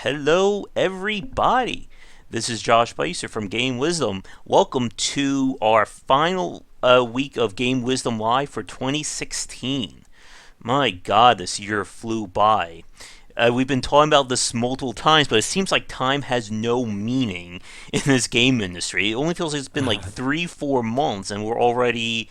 Hello, everybody. This is Josh Bycer from Game Wisdom. Welcome to our final week of Game Wisdom Live for 2016. My God, this year flew by. We've been talking about this multiple times, but it seems like time has no meaning in this game industry. It only feels like it's been like 3-4 months, and we're already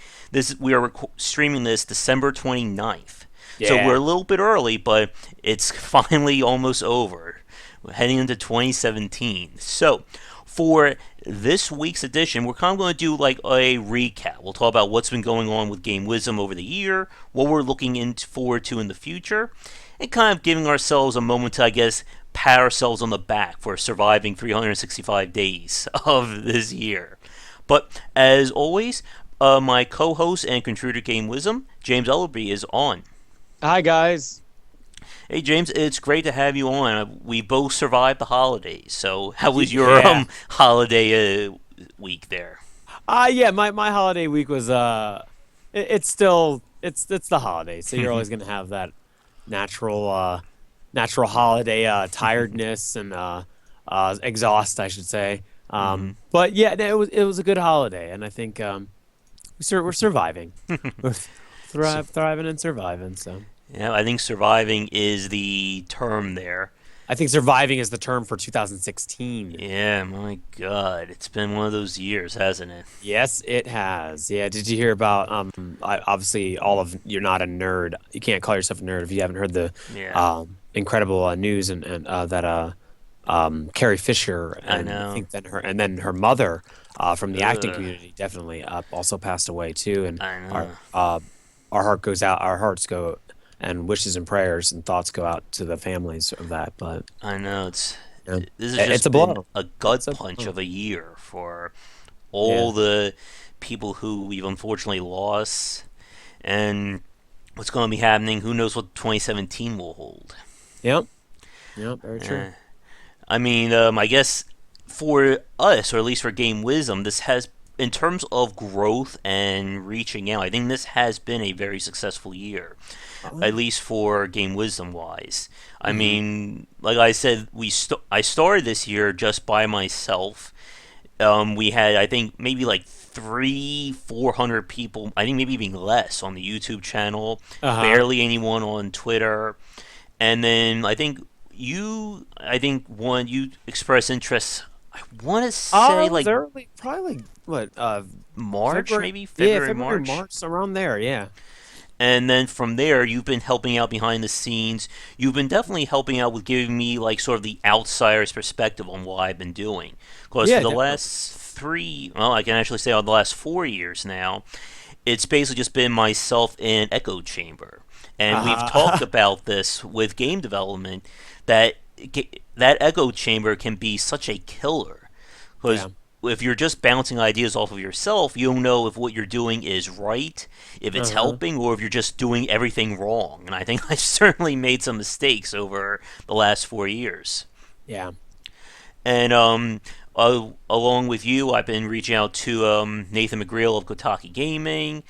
we are streaming this December 29th. So we're a Yeah. little bit early, but it's finally almost over. We're heading into 2017. So, for this week's edition, we're kind of going to do like a recap. We'll talk about what's been going on with Game Wisdom over the year, what we're looking forward to in the future, and kind of giving ourselves a moment to, I guess, pat ourselves on the back for surviving 365 days of this year. But as always, my co-host and contributor to Game Wisdom, James Ellerby, is on. Hi guys. Hey James, it's great to have you on. We both survived the holidays. So, how was your Yeah. holiday week there? Yeah, my holiday week was it's still it's the holidays. So you're always gonna have that natural natural holiday tiredness and exhaust, I should say. Hmm. But yeah, no, it was a good holiday, and I think we're surviving. We're So, thriving and surviving, so yeah, I think surviving is the term there. I think surviving is the term for 2016. Yeah, my God, it's been one of those years, hasn't it? Yes, it has. Yeah, did you hear about obviously all of you're not a nerd. You can't call yourself a nerd if you haven't heard the Yeah, incredible news and that Carrie Fisher I and I know. think then her mother from the acting Ugh, community definitely also passed away too, and I our know. our hearts go and wishes and prayers and thoughts go out to the families of that, but I know. yeah, This has it's a just been blow. a It's gut a punch blow. of a year for Yeah. all the people who we've unfortunately lost, and what's going to be happening. Who knows what 2017 will hold? Yep. Yep. Very true. Eh, I mean, I guess for us, or at least for Game Wisdom, this has, in terms of growth and reaching out, I think this has been a very successful year, at least for Game Wisdom wise. I Mm-hmm. mean, like I said, I started this year just by myself. We had, I think, maybe like 400 people. I think maybe even less on the YouTube channel. Uh-huh. Barely anyone on Twitter. And then I think one you expressed interest. I want to say It was like early, probably like what, March, February? maybe Yeah, February, February, March. March, around there. Yeah. And then from there, you've been helping out behind the scenes. You've been definitely helping out with giving me like sort of the outsider's perspective on what I've been doing. Because for Yeah, the definitely. last well, I can actually say on the last 4 years now, it's basically just been myself in echo chamber, and we've talked Uh-huh. about this with game development that that echo chamber can be such a killer because Yeah. if you're just bouncing ideas off of yourself, you don't know if what you're doing is right, if it's Uh-huh. helping, or if you're just doing everything wrong. And I think I've certainly made some mistakes over the last 4 years. Yeah. And along with you, I've been reaching out to Nathan McGreal of Kotaku Gaming.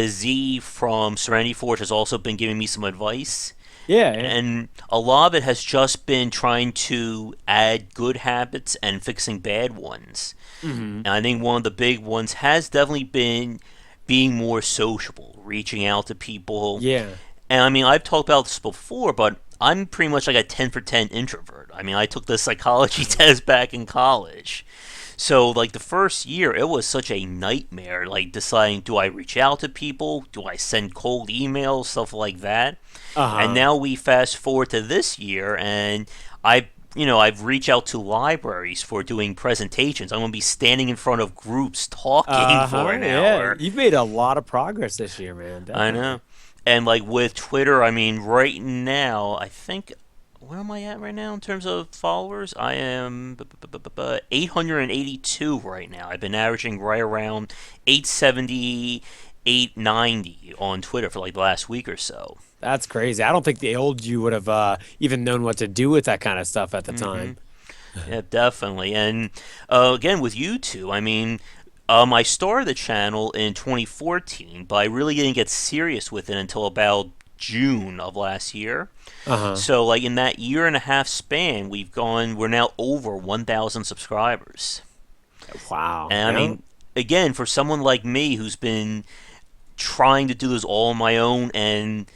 Z from Serenity Forge has also been giving me some advice. Yeah, yeah. And a lot of it has just been trying to add good habits and fixing bad ones. Mm-hmm. And I think one of the big ones has definitely been being more sociable, reaching out to people. Yeah. And I mean, I've talked about this before, but I'm pretty much like a 10 for 10 introvert. I mean, I took the psychology test back in college. So, like, the first year, it was such a nightmare, like, deciding do I reach out to people? Do I send cold emails? Stuff like that. And Uh-huh. now we fast forward to this year, and I've reached out to libraries for doing presentations. I'm going to be standing in front of groups talking for Uh-huh. an Yeah. hour. You've made a lot of progress this year, man. I know. Definitely. And like with Twitter, I mean, right now, I think where am I at right now in terms of followers? I am 882 right now. I've been averaging right around 870, 890 on Twitter for like the last week or so. That's crazy. I don't think the old you would have even known what to do with that kind of stuff at the Hmm. time. Yeah, definitely. And again, with YouTube, I mean, I started the channel in 2014, but I really didn't get serious with it until about June of last year. Uh-huh. So like in that year and a half span, we're now over 1,000 subscribers. Wow. And I Yeah. mean, again, for someone like me who's been trying to do this all on my own and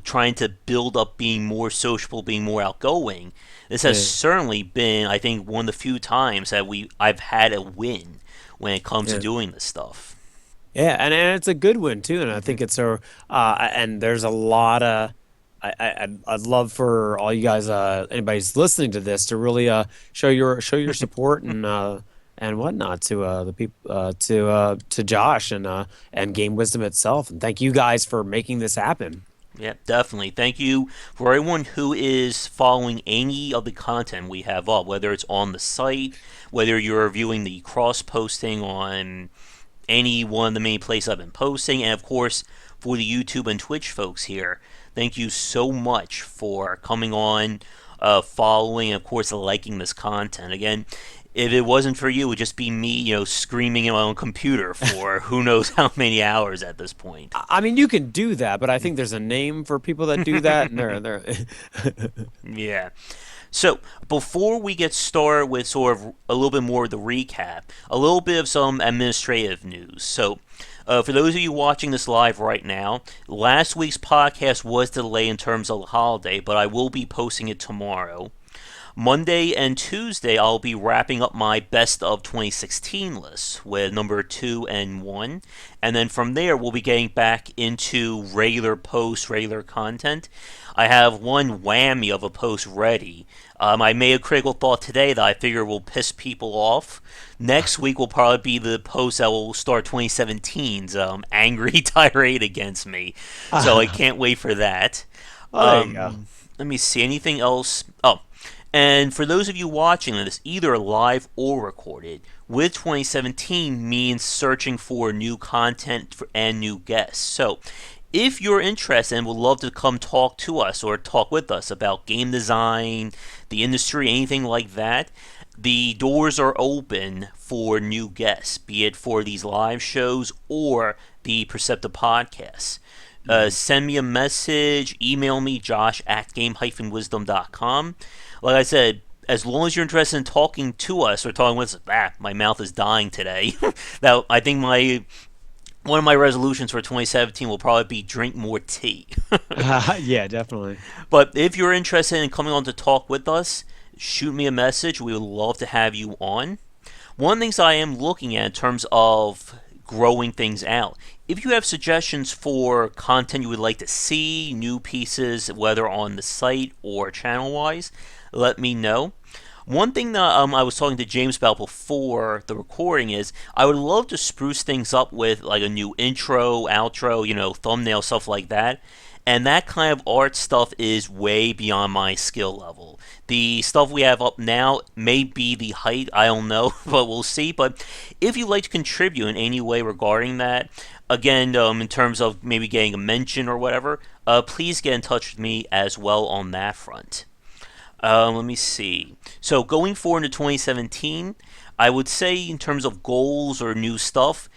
trying to build up being more sociable, being more outgoing, this has Yeah. certainly been, I think, one of the few times that I've had a win when it comes to Yeah. doing this stuff. Yeah, and it's a good one too, and I Hmm. think it's a and there's a lot of I'd love for all you guys anybody's listening to this to really show your support and whatnot to the people to Josh and Game Wisdom itself, and thank you guys for making this happen. Yeah, definitely. Thank you for everyone who is following any of the content we have up, whether it's on the site, whether you're viewing the cross posting on any one of the main places I've been posting, and of course for the YouTube and Twitch folks here. Thank you so much for coming on, following, and of course liking this content. Again, if it wasn't for you, it would just be me, screaming at my own computer for who knows how many hours at this point. I mean, you can do that, but I think there's a name for people that do that, and they're Yeah. So, before we get started with sort of a little bit more of the recap, a little bit of some administrative news. So, for those of you watching this live right now, last week's podcast was delayed in terms of the holiday, but I will be posting it tomorrow. Monday and Tuesday, I'll be wrapping up my best of 2016 list with number 2 and 1. And then from there, we'll be getting back into regular posts, regular content. I have one whammy of a post ready. I made a critical thought today that I figure will piss people off. Next week will probably be the post that will start 2017's angry tirade against me. So I can't wait for that. oh, there you go. Let me see. Anything else? Oh, and for those of you watching this, either live or recorded, with 2017 means searching for new content and new guests. So, if you're interested and would love to come talk to us or talk with us about game design, the industry, anything like that, the doors are open for new guests, be it for these live shows or the Perceptive podcasts. Mhm. Send me a message, email me, josh at game-wisdom.com. Like I said, as long as you're interested in talking to us or talking with us, my mouth is dying today. Now, I think one of my resolutions for 2017 will probably be drink more tea. Yeah, definitely. But if you're interested in coming on to talk with us, shoot me a message. We would love to have you on. One of the things I am looking at in terms of growing things out, if you have suggestions for content you would like to see, new pieces, whether on the site or channel wise, let me know. One thing that I was talking to James about before the recording is I would love to spruce things up with like a new intro, outro, thumbnail, stuff like that. And that kind of art stuff is way beyond my skill level. The stuff we have up now may be the height, I don't know, but we'll see. But if you'd like to contribute in any way regarding that, again, in terms of maybe getting a mention or whatever, please get in touch with me as well on that front. Let me see. So going forward into 2017, I would say in terms of goals or new stuff,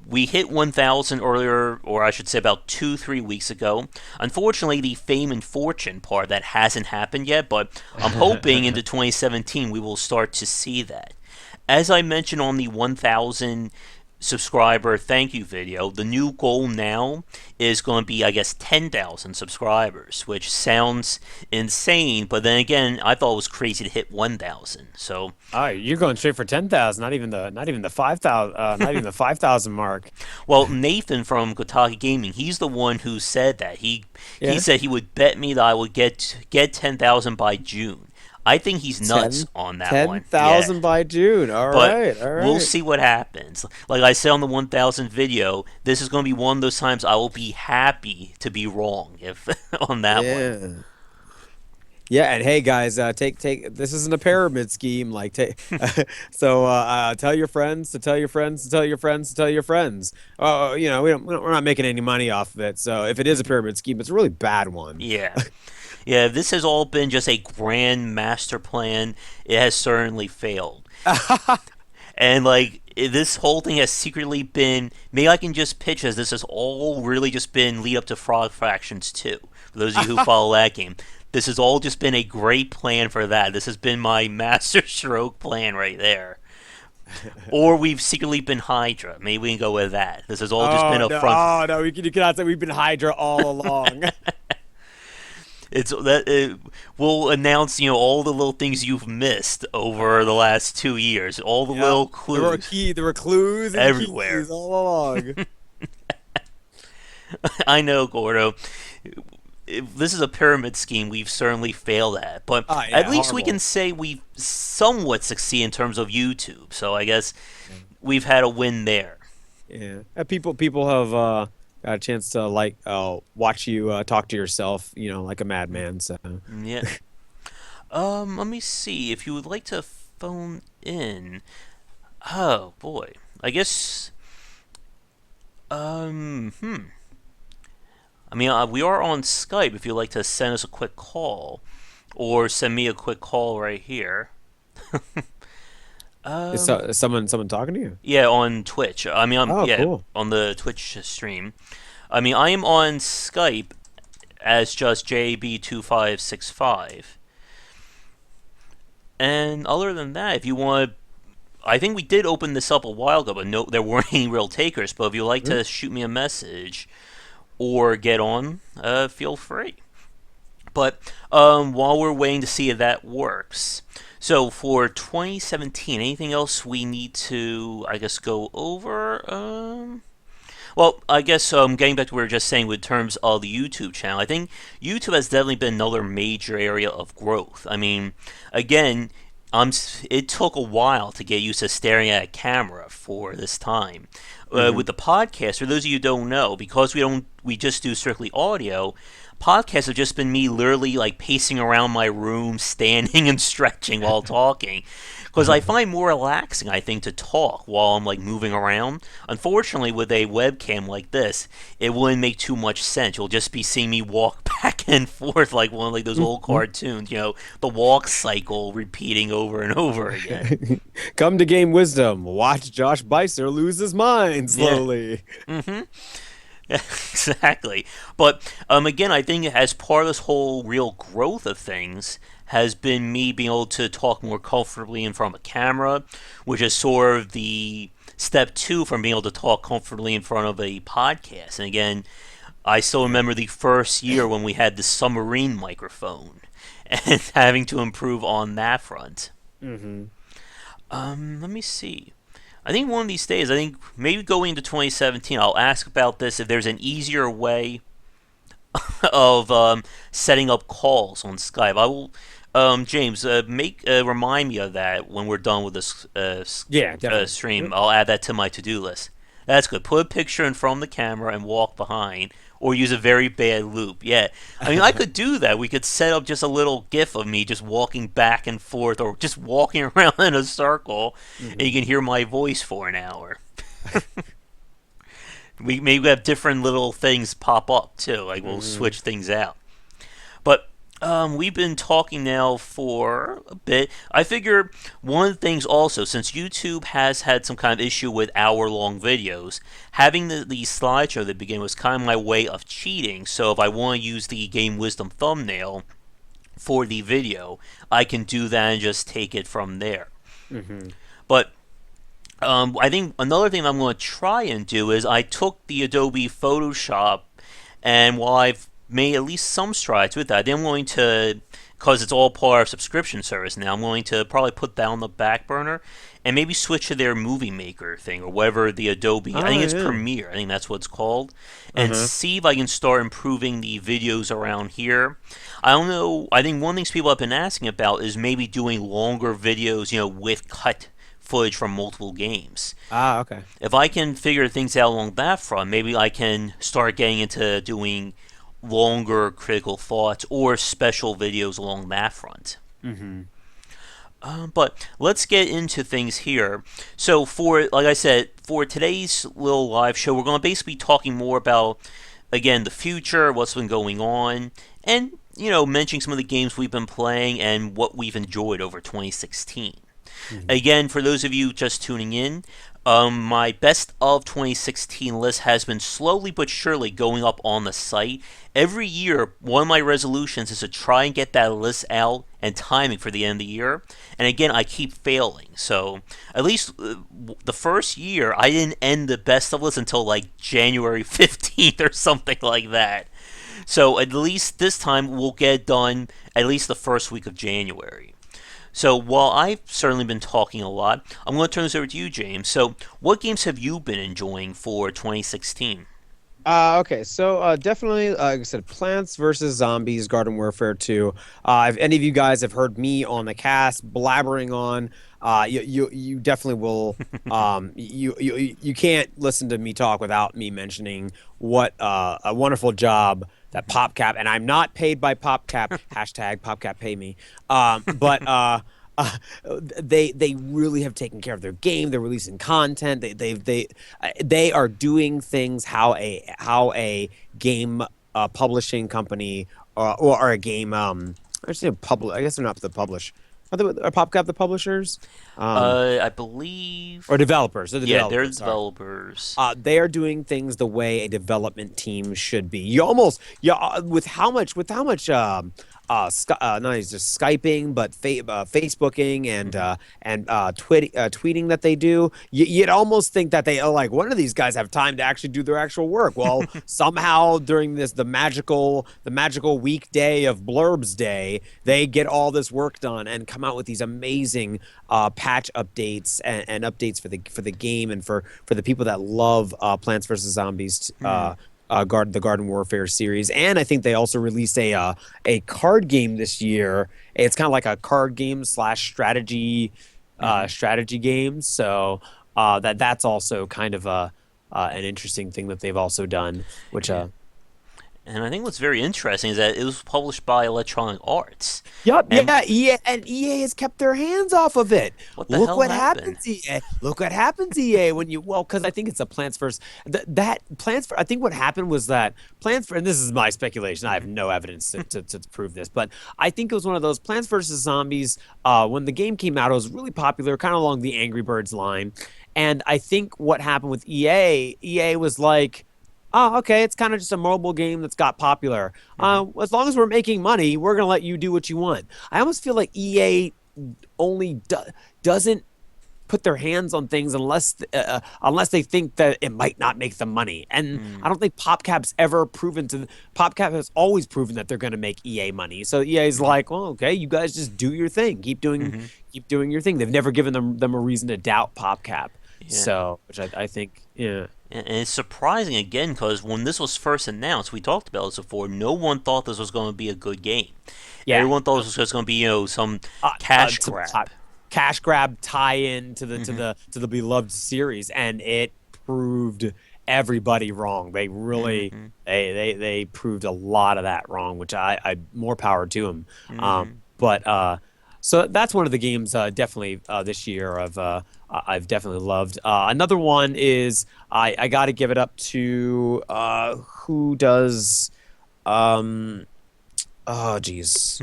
we hit 1,000 earlier, or I should say about 3 weeks ago. Unfortunately, the fame and fortune part that hasn't happened yet, but I'm hoping into 2017 we will start to see that. As I mentioned on the 1,000 subscriber thank you video, the new goal now is going to be, I guess, 10,000 subscribers, which sounds insane, but then again, I thought it was crazy to hit 1,000. So, Oh, you're going straight for 10,000, not even the 5,000 not even the 5,000 mark. well, Nathan from Kotaku Gaming, he's the one who said that. He Yeah. said he would bet me that I would get 10,000 by June. I think he's nuts 10 on that one. Yeah. 10,000 by June. All But right. All we'll right. see what happens. Like I said on the 1,000 video, this is going to be one of those times I will be happy to be wrong if on that one. Yeah. Yeah, and hey guys, take this isn't a pyramid scheme. Like, take tell your friends to tell your friends to tell your friends to tell your friends. Oh, we're not making any money off of it. So if it is a pyramid scheme, it's a really bad one. Yeah. Yeah, this has all been just a grand master plan. It has certainly failed. And like this whole thing has secretly been. Maybe I can just pitch as this has all really just been lead up to Frog Fractions 2. For those of you who follow that game, this has all just been a great plan for that. This has been my master stroke plan right there. Or we've secretly been Hydra. Maybe we can go with that. This has all just been Oh a no! front. Oh no! You cannot say we've been Hydra all along. It's that we'll announce, all the little things you've missed over the last 2 years, all the Yep. little clues There were clues and everywhere. keys all along. I know, Gordo. If this is a pyramid scheme we've certainly failed at, but Oh at yeah, least we can horrible. say we somewhat succeed in terms of YouTube. So I guess we've had a win there. Yeah, people have got a chance to watch you talk to yourself, like a madman. So Yeah. Let me see if you would like to phone in. Oh boy, I guess. Hmm. I mean, we are on Skype. If you'd like to send us a quick call, or send me a quick call right here. Um, is someone talking to you? yeah, on Twitch. I mean, Oh, yeah, cool. on the Twitch stream. I mean, I am on Skype as just JB2565. And other than that, if you want, I think we did open this up a while ago, but no, there weren't any real takers. But if you'd like Hmm? to shoot me a message or get on, feel free. But while we're waiting to see if that works, so for 2017, anything else we need to, I guess, go over? Well, I guess getting back to what we were just saying with terms of the YouTube channel, I think YouTube has definitely been another major area of growth. I mean, again, it took a while to get used to staring at a camera for this time. Hmm. With the podcast, for those of you who don't know, because we just do strictly audio. Podcasts have just been me literally like pacing around my room, standing and stretching while talking, because I find more relaxing, I think, to talk while I'm like moving around. Unfortunately, with a webcam like this, it wouldn't make too much sense. You'll just be seeing me walk back and forth like one of like those old cartoons, the walk cycle repeating over and over again. Come to gain wisdom. Watch Josh Bycer lose his mind Yeah. slowly. Mm-hmm. Exactly. But again, I think as part of this whole real growth of things has been me being able to talk more comfortably in front of a camera, which is sort of the step two from being able to talk comfortably in front of a podcast. And again, I still Yeah. remember the first year when we had the submarine microphone and having to improve on that front. Hmm. Let me see. I think one of these days, I think maybe going into 2017, I'll ask about this if there's an easier way of setting up calls on Skype. I will, James, make remind me of that when we're done with this Yeah, definitely. stream. I'll add that to my to-do list. That's good. Put a picture in front of the camera and walk behind, or use a very bad loop. Yeah, I mean, I could do that. We could set up just a little GIF of me just walking back and forth, or just walking around in a circle, and you Hmm. can hear my voice for an hour. We maybe have different little things pop up too. Like we'll Hmm. switch things out. But we've been talking now for a bit. I figure one of the things also, since YouTube has had some kind of issue with hour-long videos, having the slideshow at the beginning was kind of my way of cheating. So if I want to use the Game Wisdom thumbnail for the video, I can do that and just take it from there. Hmm. But I think another thing I'm going to try and do is I took the Adobe Photoshop, and while I've made at least some strides with that, I'm going to, because it's all part of subscription service now, I'm going to probably put that on the back burner and maybe switch to their Movie Maker thing or whatever the Adobe, I Oh think it's yeah. Premiere, I think that's what it's called, and Uh-huh. see if I can start improving the videos around here. I don't know, I think one of the things people have been asking about is maybe doing longer videos, with cut footage from multiple games. Ah, okay. If I can figure things out along that front, maybe I can start getting into doing longer critical thoughts or special videos along that front. Hmm. But let's get into things here. So, like I said, for today's little live show, we're going to basically be talking more about, again, the future, what's been going on, and, mentioning some of the games we've been playing and what we've enjoyed over 2016. Hmm. Again, for those of you just tuning in, My best of 2016 list has been slowly but surely going up on the site. Every year, one of my resolutions is to try and get that list out and timing for the end of the year. And again, I keep failing. So, at least the first year, I didn't end the best of list until like January 15th or something like that. So, at least this time, we'll get it done at least the first week of January. So while I've certainly been talking a lot, I'm going to turn this over to you, James. So what games have you been enjoying for 2016? Okay, so definitely, like I said, Plants vs. Zombies, Garden Warfare 2. If any of you guys have heard me on the cast blabbering on, you definitely will. You can't listen to me talk without me mentioning what a wonderful job that PopCap, and I'm not paid by PopCap, hashtag PopCap pay me. But uh, they really have taken care of their game. They're releasing content. They are doing things how a game publishing company or a game I should say public. I guess they're not the publish. Are PopCap the publishers? I believe. Or developers? They're the Yeah, they're developers. Sorry. developers. They are doing things the way a development team should be. You almost, yeah, not just Skyping, but Facebooking and tweeting that they do. You'd almost think that they are like, one of these guys have time to actually do their actual work. Well, somehow during the magical weekday of Blurbs Day, they get all this work done and come out with these amazing patch updates and updates for the game and for the people that love Plants vs Zombies. The Garden Warfare series, and I think they also released a card game this year. It's kind of like a card game slash strategy game. So that's also kind of a an interesting thing that they've also done, which Yeah. And I think what's very interesting is that it was published by Electronic Arts. Yep, And yeah, EA has kept their hands off of it. what the Look hell what happened? happens, EA. Look what happens, EA, when you because I think it's a Plants vs. That Plants I think what happened was that and this is my speculation. I have no evidence to prove this, but I think it was one of those Plants vs. Zombies. When the game came out, it was really popular, kind of along the Angry Birds line. And I think what happened with EA was like, oh, okay, it's kind of just a mobile game that's got popular. Hmm. As long as we're making money, we're gonna let you do what you want. I almost feel like EA only doesn't put their hands on things unless they think that it might not make them money. And I don't think PopCap has always proven that they're going to make EA money. So EA's Hmm. like, well, okay, you guys just do your thing, Hmm. keep doing your thing. They've never given them a reason to doubt PopCap. Yeah. So, which I think, yeah. And it's surprising again because when this was first announced, we talked about this before. No one thought this was going to be a good game. Yeah, Everyone thought this was just going to be, some cash to grab. cash grab tie-in to the to Hmm. the to the beloved series, and it proved everybody wrong. They really Hmm. they proved a lot of that wrong, which I more power to them. Hmm. But so that's one of the games definitely this year I've definitely loved. Another one is I got to give it up to who does um oh geez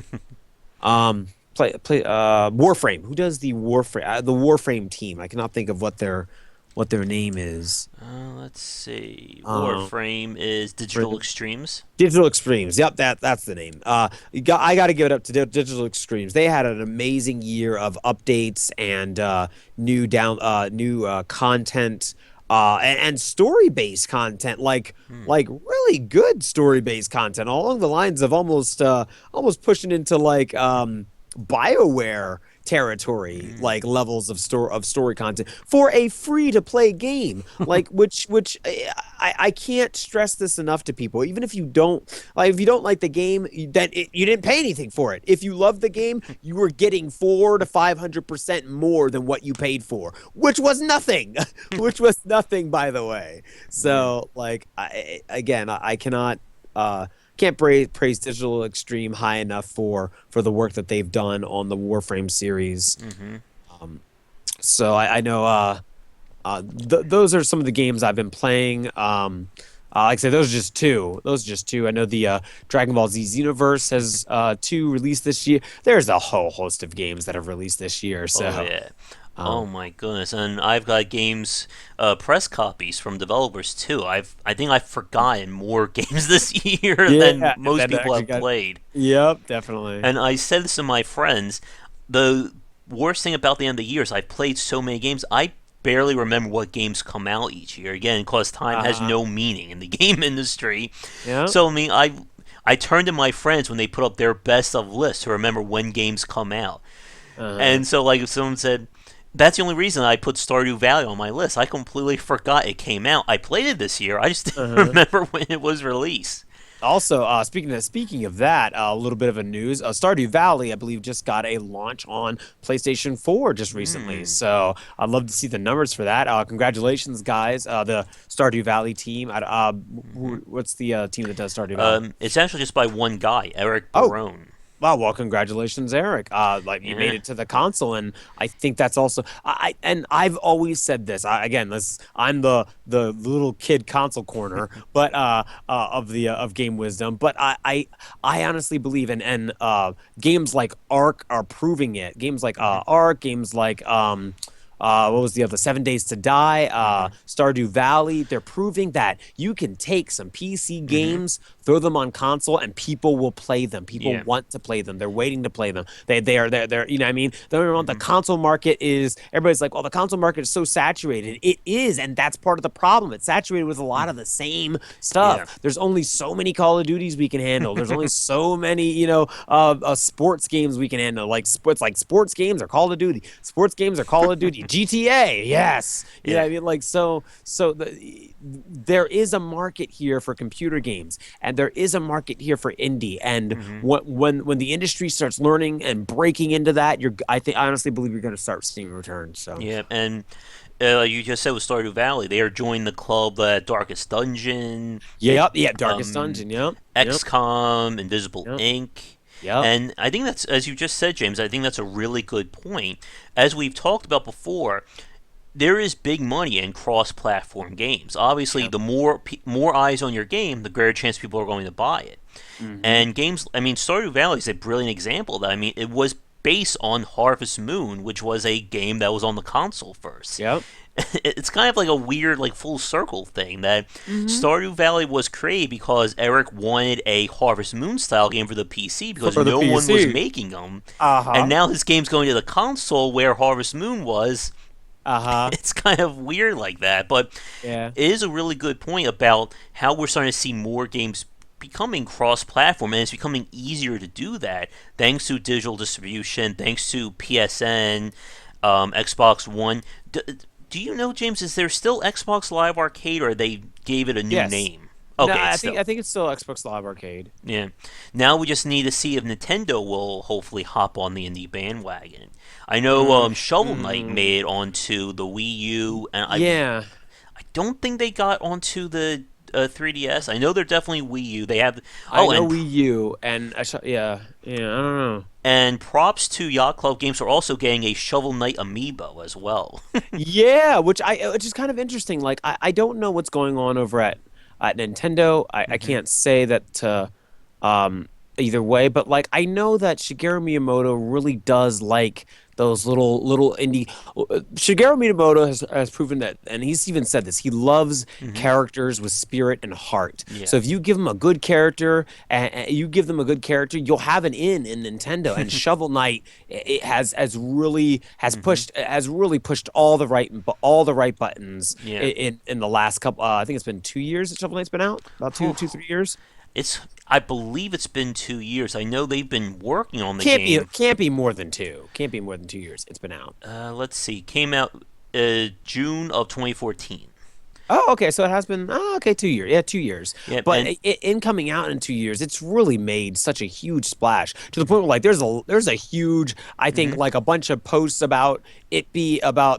play Warframe. Who does the Warframe team? I cannot think of what their name is. Let's see. Um, Warframe is Digital Extremes. Digital Extremes. Yep, that's the name. I got to give it up to Digital Extremes. They had an amazing year of updates and new content. And story-based content, Hmm. like really good story-based content, along the lines of almost pushing into like BioWare territory, Hmm. like levels of story content for a free to play game, like which I can't stress this enough to people. Even if you don't like the game, then you didn't pay anything for it. If you love the game, you were getting 400 to 500% more than what you paid for, which was nothing, which was nothing, by the way. Yeah. So like I cannot can't praise Digital Extreme high enough for the work that they've done on the Warframe series. Hmm. Um, so I know those are some of the games I've been playing. Like I said, those are just two. Those are just two. I know the Dragon Ball Z Xenoverse has two released this year. There's a whole host of games that have released this year. Oh So yeah. Oh my goodness! And I've got games, press copies from developers too. I think I've forgotten more games this year than Yeah, and most then people actually have got. played. Yep, definitely. And I said this to my friends. The worst thing about the end of the year is I've played so many games. I barely remember what games come out each year. Again, because time has Uh-huh. no meaning in the game industry. Yeah. So I turn to my friends when they put up their best of lists to remember when games come out. Uh-huh. And so, like, if someone said, that's the only reason I put Stardew Valley on my list. I completely forgot it came out. I played it this year. I just didn't Uh-huh. remember when it was released. Also, speaking of that, a little bit of a news. Stardew Valley, I believe, just got a launch on PlayStation 4 just recently. Hmm. So I'd love to see the numbers for that. Congratulations, guys. The Stardew Valley team. Hmm. What's the team that does Stardew Valley? It's actually just by one guy, Eric Oh, Barone. well, congratulations, Eric. Like you made Yeah. it to the console, and I think that's also and I've always said this. Again, I'm the little kid console corner, but of the of game wisdom. But I honestly believe and games like Ark are proving it. Games like Hmm. Ark, games like what was the other 7 Days to Die, Hmm. Stardew Valley. They're proving that you can take some PC Hmm. games, throw them on console, and people will play them. People Yeah. want to play them. They're waiting to play them. They're you know what I mean. The Hmm. console market is everybody's like, well, the console market is so saturated. It is, and that's part of the problem. It's saturated with a lot of the same Yeah. stuff. There's only so many Call of Duties we can handle. There's only so many sports games we can handle. Like sports games are Call of Duty. Sports games are Call of Duty. GTA, yes. You know Yeah. what I mean? There is a market here for computer games, and there is a market here for indie. And Hmm. when the industry starts learning and breaking into that, I honestly believe you're going to start seeing returns. So Yeah. And you just said with Stardew Valley, they are joining the club, Darkest Dungeon, yep, yeah, Darkest um, Dungeon, yep, yep, XCOM, Invisible yep, Ink. yep. And I think that's, as you just said, James, I think that's a really good point. As we've talked about before, there is big money in cross-platform games. Obviously, Yep. the more eyes on your game, the greater chance people are going to buy it. Hmm. And games, I mean, Stardew Valley is a brilliant example of that. I mean, it was based on Harvest Moon, which was a game that was on the console first. Yep. It's kind of like a weird, like, full circle thing that Hmm. Stardew Valley was created because Eric wanted a Harvest Moon style game for the PC because For the no one was PC. making them, and Uh-huh. now his game's going to the console where Harvest Moon was. Uh-huh. It's kind of weird like that, but Yeah. it is a really good point about how we're starting to see more games becoming cross-platform, and it's becoming easier to do that thanks to digital distribution, thanks to PSN, Xbox One. Do you know, James? Is there still Xbox Live Arcade, or they gave it a new Yes. name? No, Okay, it's I still. think it's still Xbox Live Arcade. Yeah. Now we just need to see if Nintendo will hopefully hop on the indie bandwagon. I know Mm, Shovel Knight mm, made it onto the Wii U, and yeah. I don't think they got onto the 3DS. I know they're definitely Wii U. They have. I Oh, know Wii U and yeah, yeah, I don't know. and props to Yacht Club Games for also getting a Shovel Knight amiibo as well. Yeah, which is kind of interesting. Like I don't know what's going on over at Nintendo. I Hmm. can't say that um either way, but like I know that Shigeru Miyamoto really does like those little indie. Shigeru Miyamoto has proven that, and he's even said this. He loves Hmm. characters with spirit and heart. Yeah. So if you give him a good character, and you give them a good character, you'll have an in Nintendo. And Shovel Knight it Hmm. has really pushed all the right buttons Yeah. in the last couple. I think it's been 2 years that Shovel Knight's been out. About Whew. 3 years. It's. I believe it's been 2 years. I know they've been working on the Can't be game. can't be more than two. Can't be more than 2 years. It's been out. Let's see. Came out June of 2014. Oh, okay. So it has been okay 2 years. Yeah, 2 years. Yep. But And in coming out in 2 years, it's really made such a huge splash to the point where like there's a huge I think hmm like a bunch of posts about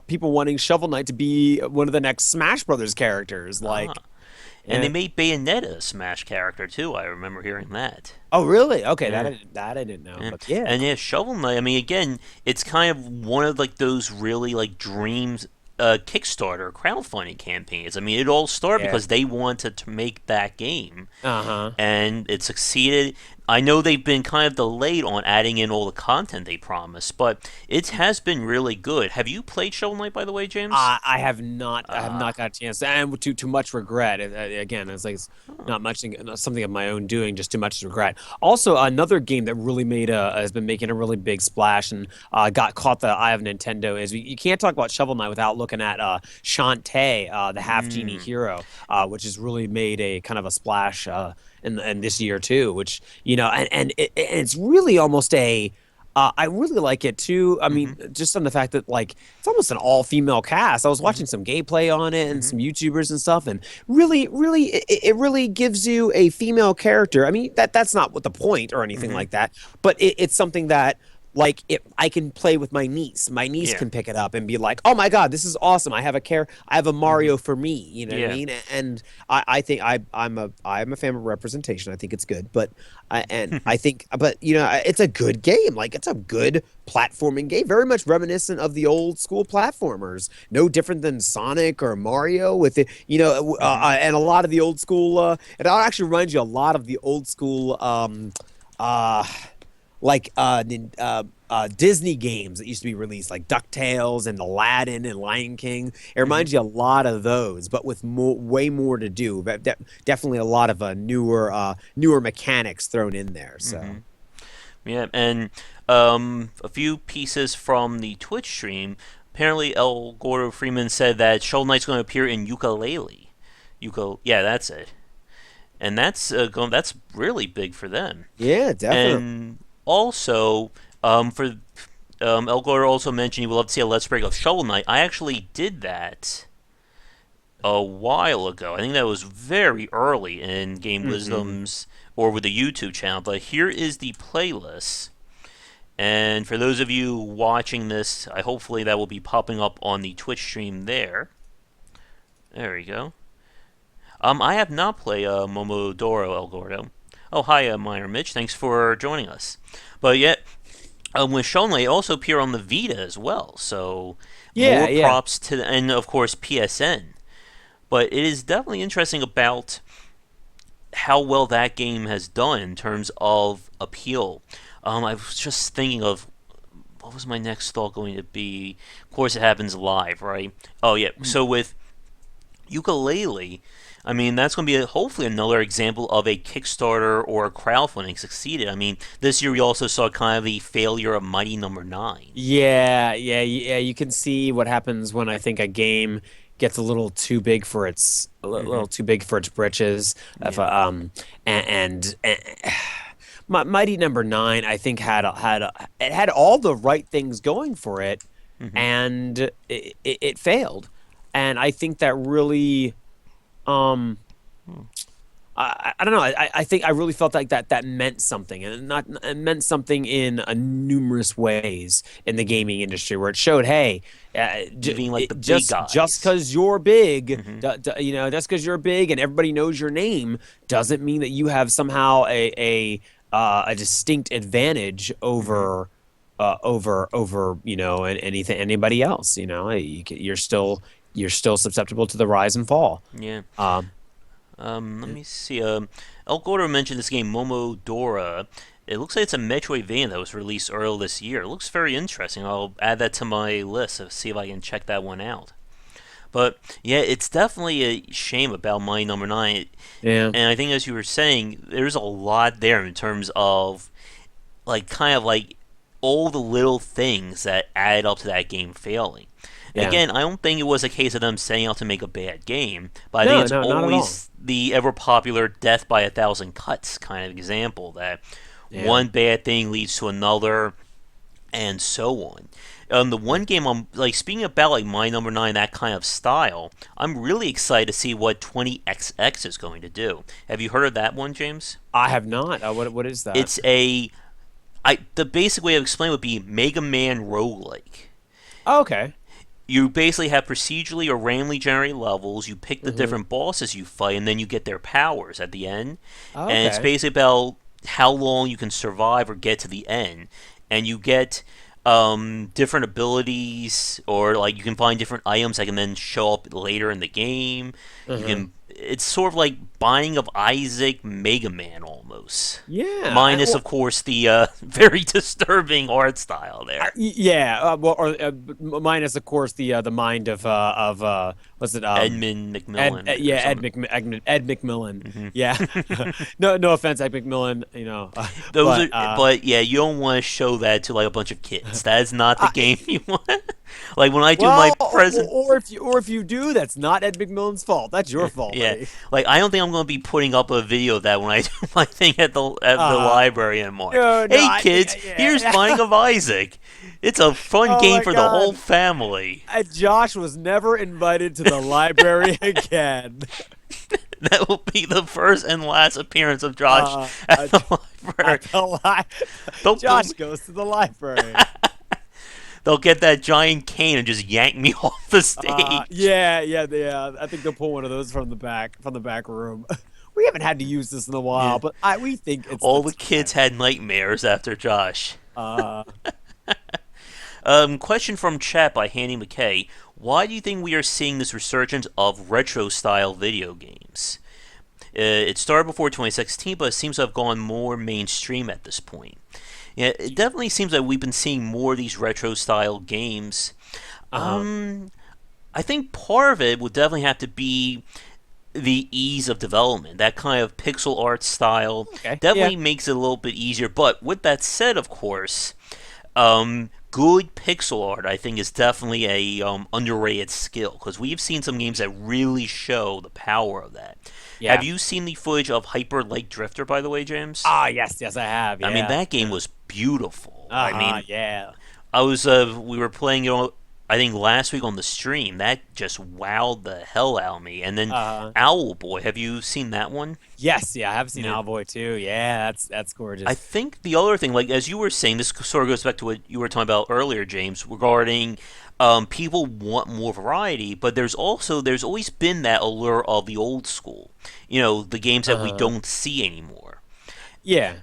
people wanting Shovel Knight to be one of the next Smash Brothers characters. ah, Like, and they yeah. made Bayonetta a Smash character too. I remember hearing that. Oh, really? Okay, Yeah. that I didn't know. Yeah. But yeah, And yeah, Shovel Knight. I mean, again, it's kind of one of like those really like dreams. Kickstarter crowdfunding campaigns. I mean, it all started yeah. because they wanted to make that game, Uh-huh. and it succeeded. I know they've been kind of delayed on adding in all the content they promised, but it has been really good. Have you played Shovel Knight, by the way, James? I have not. I have not got a chance, and to much regret. Again, it's like it's Huh. not much, not something of my own doing, just too much regret. Also, another game that really made a has been making a really big splash and got caught the eye of Nintendo is you can't talk about Shovel Knight without looking at Shantae, the Half Genie Mm. Hero, which has really made a kind of a splash in this year too. Which and it's really almost a I really like it too. I Mm-hmm. mean, just on the fact that like it's almost an all-female cast. I was Mm-hmm. watching some gameplay on it and Mm-hmm. some YouTubers and stuff, and really, it really gives you a female character. I mean, that's not what the point or anything Mm-hmm. like that, but it's something that like it I can play with my niece. My niece Yeah. can pick it up and be like, "Oh my God, this is awesome! I have a Mm-hmm. Mario for me." You know what I Yeah. mean? And I think I'm a fan of representation. I think it's good, but I think, but it's a good game. Like it's a good platforming game, very much reminiscent of the old school platformers. No different than Sonic or Mario with it, Mm-hmm. and a lot of the old school. It actually reminds you a lot of the old school. Uh, like Disney games that used to be released, like DuckTales and Aladdin and Lion King. It Mm-hmm. reminds you a lot of those, but with way more to do. But definitely a lot of newer mechanics thrown in there. Mm-hmm. So Yeah, and a few pieces from the Twitch stream. Apparently, El Gordo Freeman said that Shovel Knight's going to appear in Ukulele. Yeah, that's it, and that's really big for them. yeah, definitely. And also, for El Gordo also mentioned he would love to see a Let's Play of Shovel Knight. I actually did that a while ago. I think that was very early in Game Hmm. Wisdom's or with the YouTube channel. But here is the playlist. And for those of you watching this, hopefully that will be popping up on the Twitch stream there. There we go. I have not played Momodoro El Gordo. Oh, hi, Meyer Mitch. Thanks for joining us. But yet, with Shovel Knight, it also appear on the Vita as well. So Yeah, more yeah, props to, and of course PSN. But it is definitely interesting about how well that game has done in terms of appeal. I was just thinking of what was my next thought going to be. Of course, it happens live, right? Oh yeah. So with ukulele, I mean that's going to be hopefully another example of a Kickstarter or a crowdfunding succeeded. I mean, this year we also saw kind of the failure of Mighty Number Nine. yeah. You can see what happens when I think a game gets a little too big for Mm-hmm. little too big for its britches. If Yeah. and Mighty Number Nine, I think it had all the right things going for it, Mm-hmm. and it failed. And I think that really, um, I don't know. I think I really felt like that meant something, and not it meant something in numerous ways in the gaming industry, where it showed, hey, Being like the big just guys. because you're big, Mm-hmm. just because you're big and everybody knows your name, doesn't mean that you have somehow a distinct advantage Mm-hmm. over anybody else. You're still susceptible to the rise and fall. Yeah. Um, Let me see. El Gordo mentioned this game Momodora. It looks like it's a Metroidvania that was released earlier this year. It looks very interesting. I'll add that to my list to see if I can check that one out. But yeah, it's definitely a shame about My Number Nine. yeah. And I think, as you were saying, there's a lot there in terms of like kind of like all the little things that add up to that game failing. And Yeah. again, I don't think it was a case of them setting out to make a bad game, but I think No, it's no, not at all. always the ever popular death by a thousand cuts kind of example that Yeah. one bad thing leads to another and so on. The Yeah. one game I'm like speaking about like My Number Nine, that kind of style. I'm really excited to see what 20XX is going to do. Have you heard of that one, James? I have not. What is that? It's the basic way of explaining would be Mega Man roguelike. Oh, okay. You basically have procedurally or randomly generated levels. You pick the Hmm. different bosses you fight, and then you get their powers at the end. Oh, And it's okay. basically about how long you can survive or get to the end. And you get different abilities, or like you can find different items that can then show up later in the game. You Uh-huh. can. It's sort of like Binding of Isaac Mega Man almost. almost. Yeah. Minus, of course, the very disturbing art style there. Yeah, well, or minus, of course, the mind of what's it Edmund McMillan or something. Ed McMillan. Hmm. Yeah, no offense, Ed McMillan. Those But are, but yeah, you don't want to show that to like a bunch of kids. That is not the game you want. Like when I do my well, present, or if you do, that's not Ed McMillan's fault. That's your fault, yeah, buddy. like I don't think I'm going to be putting up a video of that when I do my thing at the Uh, library in March. no, Hey I kids, think here's yeah. Binding of Isaac. It's a fun Oh game my for the whole God. family. Josh was never invited to the library again. That will be the first and last appearance of Josh Uh, at uh, the library. at the They'll, Josh goes to the library. they'll get that giant cane and just yank me off the stage. Yeah. I think they'll pull one of those from the back room. We haven't had to use this in a while, Yeah. but we think it's All the the kids time. had nightmares after Josh. Uh, Question from chat by Hanny McKay. Why do you think we are seeing this resurgence of retro style video games? It started before 2016, but it seems to have gone more mainstream at this point. Yeah, it definitely seems like we've been seeing more of these retro style games. uh-huh. I think part of it would definitely have to be the ease of development. That kind of pixel art style Okay. Yeah. definitely makes it a little bit easier. But with that said, of course, good pixel art I think is definitely a underrated skill because we've seen some games that really show the power of that. Have Yeah. you seen the footage of Hyper Light Drifter, by the way, James? Yes, I have. I mean, Yeah. that game was beautiful. I Uh-huh. mean, Yeah. we were playing it I think last week on the stream. That just wowed the hell out of me. And then Uh-huh. Owl Boy, have you seen that one? Yes, yeah, I have seen Yeah. Owlboy too. Yeah, that's I gorgeous. think the other thing, like as you were saying, this sort of goes back to what you were talking about earlier, James, regarding people want more variety, but there's always been that allure of the old school. You know, the games that we Uh-huh. don't see anymore. Yeah.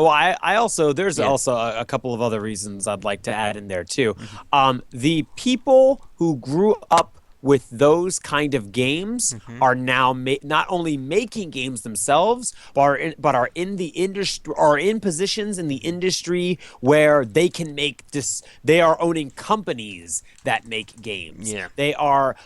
Oh, I also there's Yeah. also a couple of other reasons I'd like to add in there too. Hmm. The people who grew up with those kind of games Hmm. are now not only making games themselves, but are in the industry, are in positions in the industry where they can make this. They are owning companies that make games. Yeah. They are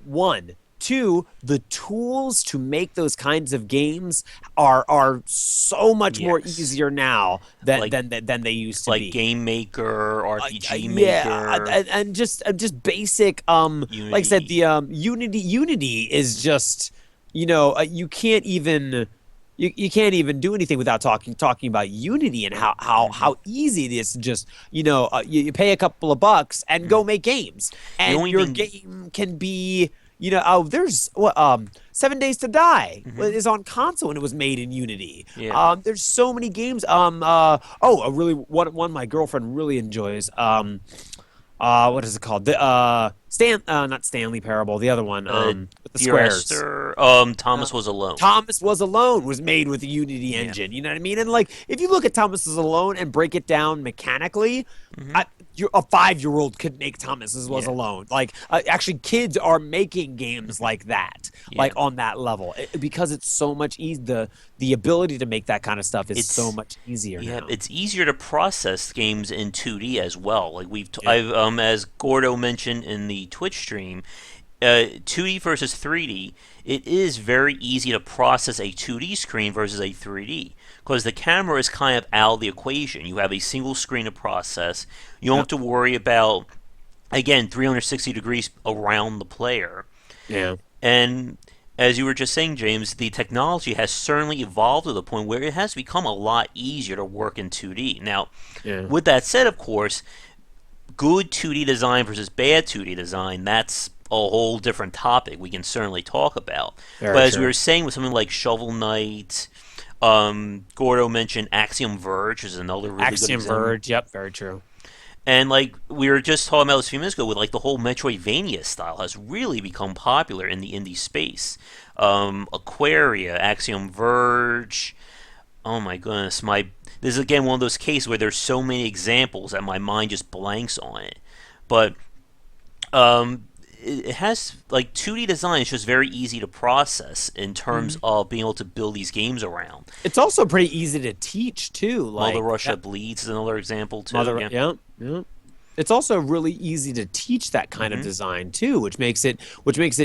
one. Two, the tools to make those kinds of games are so much more Yes. easier now Like than they used to like be. Game Maker, RPG Yeah, Maker, and just basic like I said, Unity. the Unity is just you can't even you can't even do anything without talking about Unity and Hmm. how easy it is to just you pay a couple of bucks and go make games, The and only your thing. game can be there's what 7 Days to Die Hmm. is on console and it was made in Unity. Yeah. There's so many games. A really one my girlfriend really enjoys. What is it called? The not Stanley Parable, the other one. Uh, With the Dear squares. Esther, Thomas was alone. Thomas Was Alone was made with the Unity Yeah. engine. You know what I mean? And like, if you look at Thomas Was Alone and break it down mechanically, Hmm. a 5-year-old could make Thomas Was Yeah. Alone. Like, actually, kids are making games like that, Yeah. like on that level, because it's so much easy. The ability to make that kind of stuff is so It's much easier Yeah, now. it's easier to process games in 2D as well. Like Yeah. I've as Gordo mentioned in the Twitch stream, 2D versus 3D. It is very easy to process a 2D screen versus a 3D because the camera is kind of out of the equation. You have a single screen to process. You don't Yeah. have to worry about again 360 degrees around the player. Yeah. And as you were just saying, James, the technology has certainly evolved to the point where it has become a lot easier to work in 2D. Now, Yeah. with that said, of course, good 2D design versus bad 2D design, that's a whole different topic we can certainly talk about. But Very as we true. were saying with something like Shovel Knight, Gordo mentioned Axiom Verge is another really good Axiom example. Verge. Yep. Very true. And like we were just talking about this a few minutes ago, with like the whole Metroidvania style has really become popular in the indie space. Aquaria, Axiom Verge. Oh my goodness, this is again one of those cases where there's so many examples that my mind just blanks on it. But um, it has like 2D design is just very easy to process in terms Mhm. of being able to build these games around. It's also pretty easy to teach too. Mother Like Russia that Bleeds is another example too. mother, Yeah. yeah, yeah. It's also really easy to teach that kind of Hmm. design too, which makes it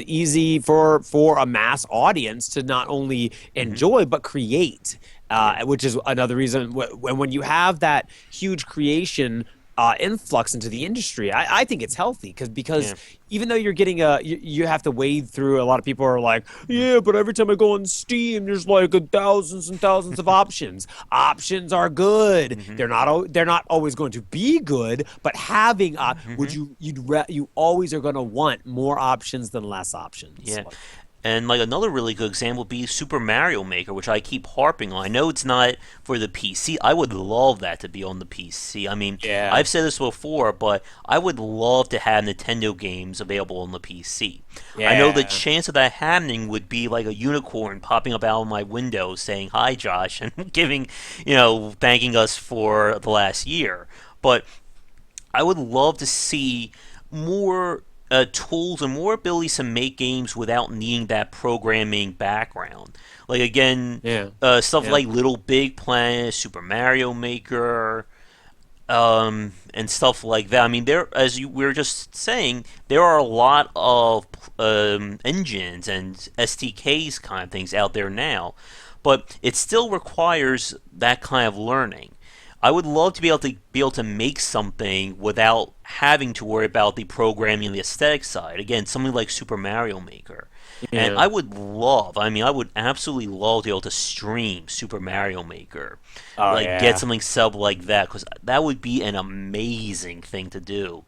easy for a mass audience to not only Hmm. enjoy but create. Yeah. Which is another reason when you have that huge creation influx into the industry, I think it's healthy because Yeah. even though you're getting you have to wade through a lot of people are like, Hmm. yeah, but every time I go on Steam, there's like thousands and thousands of options. Options are good. Hmm. They're not always going to be good, but having would Hmm. you always are going to want more options than less options. Yeah. Like, And like another really good example would be Super Mario Maker, which I keep harping on. I know it's not for the PC. I would love that to be on the PC. I mean, yeah, I've said this before, but I would love to have Nintendo games available on the PC. I know the yeah, chance of that happening would be like a unicorn popping up out of my window saying, "Hi, Josh," and giving, thanking us for the last year. But I would love to see more tools and more abilities to make games without needing that programming background. Like again, yeah, stuff yeah, like Little Big Planet, Super Mario Maker, and stuff like that. I mean, as we were just saying, there are a lot of engines and SDKs kind of things out there now, but it still requires that kind of learning. I would love to be able to make something without having to worry about the programming and the aesthetic side. Again, something like Super Mario Maker. And yeah. I would absolutely love to be able to stream Super Mario Maker, Oh like get yeah. something sub like that, because that would be an amazing thing to do.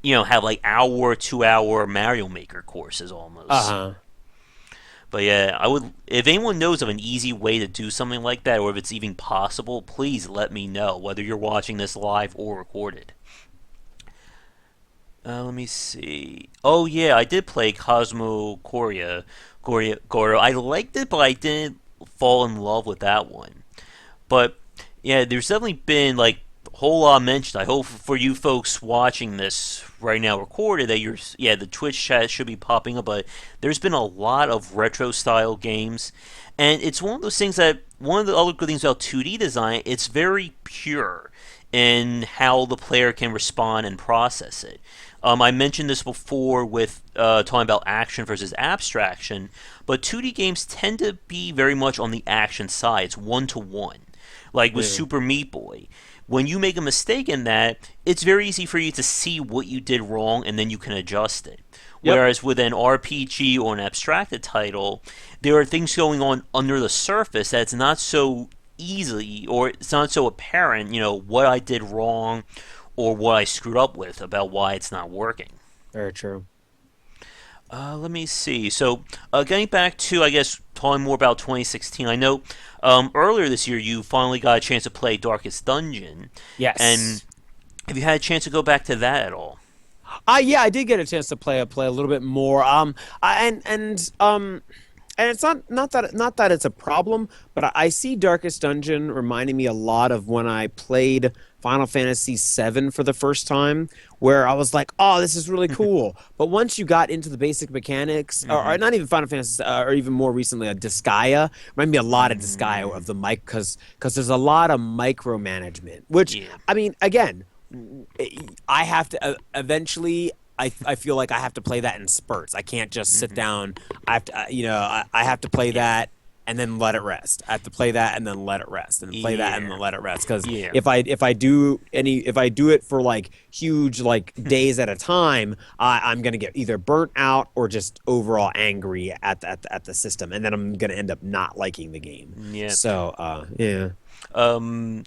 Have like hour, 2 hour Mario Maker courses almost. Uh-huh. But yeah, I would. If anyone knows of an easy way to do something like that, or if it's even possible, please let me know. Whether you're watching this live or recorded. Let me see. Oh yeah, I did play Cosmo Coria, Goro. I liked it, but I didn't fall in love with that one. But yeah, there's definitely been like a whole lot mentioned. I hope for you folks watching this right now recorded that the Twitch chat should be popping up. But there's been a lot of retro style games, and it's one of those things that one of the other good things about 2D design, it's very pure in how the player can respond and process it. I mentioned this before with talking about action versus abstraction, but 2D games tend to be very much on the action side. It's one to one, like with Yeah. Super Meat Boy. When you make a mistake in that, it's very easy for you to see what you did wrong and then you can adjust it. Yep. Whereas with an RPG or an abstracted title, there are things going on under the surface that's not so easily or it's not so apparent, what I did wrong or what I screwed up with about why it's not working. Very true. Let me see. So, getting back to, I guess, talking more about 2016, I know earlier this year you finally got a chance to play Darkest Dungeon. And Yes. have you had a chance to go back to that at all? Yeah, I did get a chance to play a little bit more. And it's not that it's a problem, but I see Darkest Dungeon reminding me a lot of when I played Final Fantasy VII for the first time, where I was like, "Oh, this is really cool." But once you got into the basic mechanics, or Mm-hmm. not even Final Fantasy, or even more recently, a Disgaea, reminded me a lot of Disgaea Mm, of the mic because there's a lot of micromanagement. Which yeah. I mean, again, I have to eventually. I feel like I have to play that in spurts. I can't just sit Mm-hmm. down. I have to, I have to play Yeah. that and then let it rest. I have to play that and then let it rest, and play that and Yeah. then let it rest. Because Yeah. if I do it for like huge like days at a time, I'm gonna get either burnt out or just overall angry at the system, and then I'm gonna end up not liking the game. Yeah. So yeah, Um,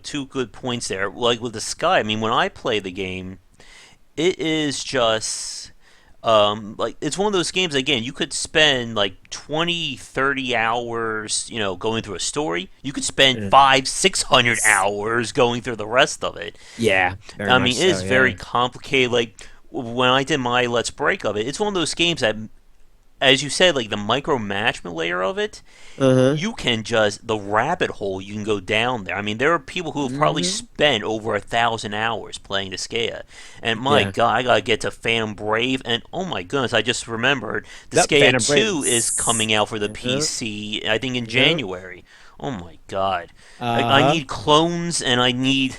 two good points there. Like with the Sky, I mean, when I play the game, it is just like it's one of those games again you could spend like 20, 30 hours going through a story. You could spend yeah, 500, 600 hours going through the rest of it. yeah, very I much mean, it so. is very Yeah. complicated. Like when I did my let's break of it, it's one of those games that as you said, like the micromanagement layer of it, Uh-huh. you can just the rabbit hole you can go down there. I mean, there are people who have probably Hmm. spent over 1,000 hours playing Disgaea, and my Yeah. God, I gotta get to Phantom Brave, and oh my goodness, I just remembered Yep. Disgaea Phantom Brave. 2 is coming out for the Uh-huh. PC, I think in Yep. January. Oh my God, I Uh-huh. need clones, and I need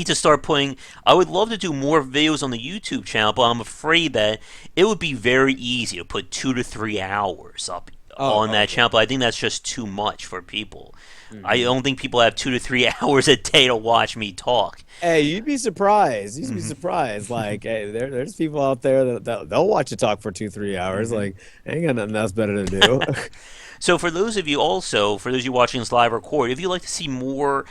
to start putting. I would love to do more videos on the YouTube channel, but I'm afraid that it would be very easy to put 2 to 3 hours up Oh, on oh that yeah. channel. But I think that's just too much for people. I Hmm. don't think people have 2 to 3 hours a day to watch me talk. Hey, you'd be surprised. You'd be Hmm. surprised. Like, hey, there's people out there that they'll watch you talk for 2, 3 hours. Hmm. Like, ain't got nothing else better to do. So for those of you also, for those of you watching this live record, if you'd like to see more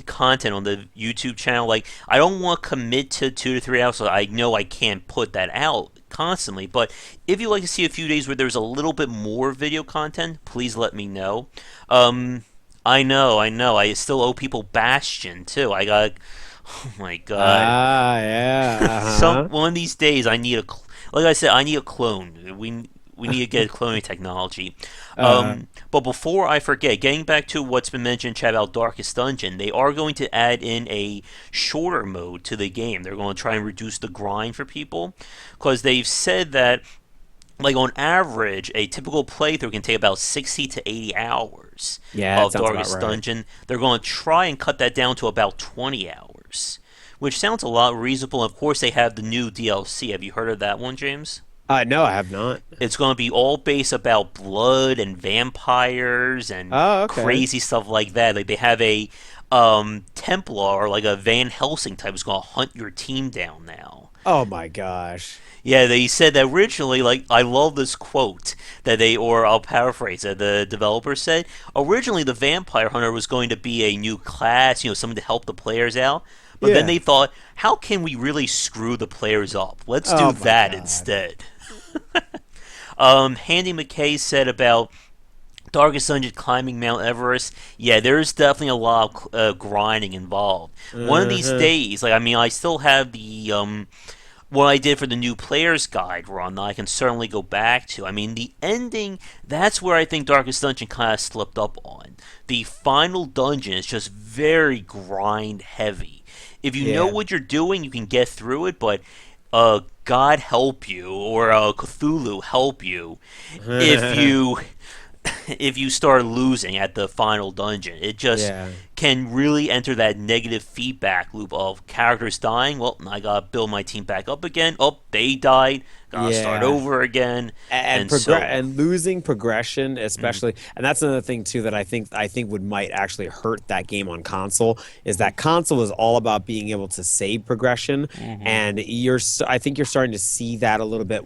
content on the YouTube channel, like I don't want to commit to 2 to 3 hours, so I know I can't put that out constantly. But if you'd like to see a few days where there's a little bit more video content, please let me know. Um, I know. I still owe people Bastion too. I got, oh my god. Ah, yeah. Some Uh-huh. one of these days I need like I said, I need a clone. We need to get cloning technology. Uh, But before I forget, getting back to what's been mentioned in chat about Darkest Dungeon, they are going to add in a shorter mode to the game. They're going to try and reduce the grind for people because they've said that, like on average, a typical playthrough can take about 60 to 80 hours yeah, that of sounds about Darkest right. Dungeon. They're going to try and cut that down to about 20 hours, which sounds a lot reasonable. Of course, they have the new DLC. Have you heard of that one, James? No, I have not. It's going to be all based about blood and vampires and Oh, okay. crazy stuff like that. Like they have a Templar, like a Van Helsing type, is going to hunt your team down now. Oh my gosh. Yeah, they said that originally, like, I love this quote that they, or I'll paraphrase it, the developer said, originally the Vampire Hunter was going to be a new class, something to help the players out. But then Yeah. they thought, how can we really screw the players up? Let's do Oh my that God. instead. Handy McKay said about Darkest Dungeon climbing Mount Everest. Yeah, there's definitely a lot of grinding involved. One of these Uh-huh. days, like I mean, I still have the what I did for the new player's guide run that I can certainly go back to. I mean, the ending, that's where I think Darkest Dungeon kind of slipped up on. The final dungeon is just very grind heavy. If you know Yeah. what you're doing, you can get through it, but God help you, or Cthulhu help you, if you if you start losing at the final dungeon. It just Yeah. can really enter that negative feedback loop of characters dying. Well, I gotta build my team back up again. Oh, they died. Gotta start Yeah. over again, And and progress so on. and losing progression, Mm-hmm. especially, and that's another thing too that I think would might actually hurt that game on console is that console is all about being able to save progression, Mm-hmm. and I think you're starting to see that a little bit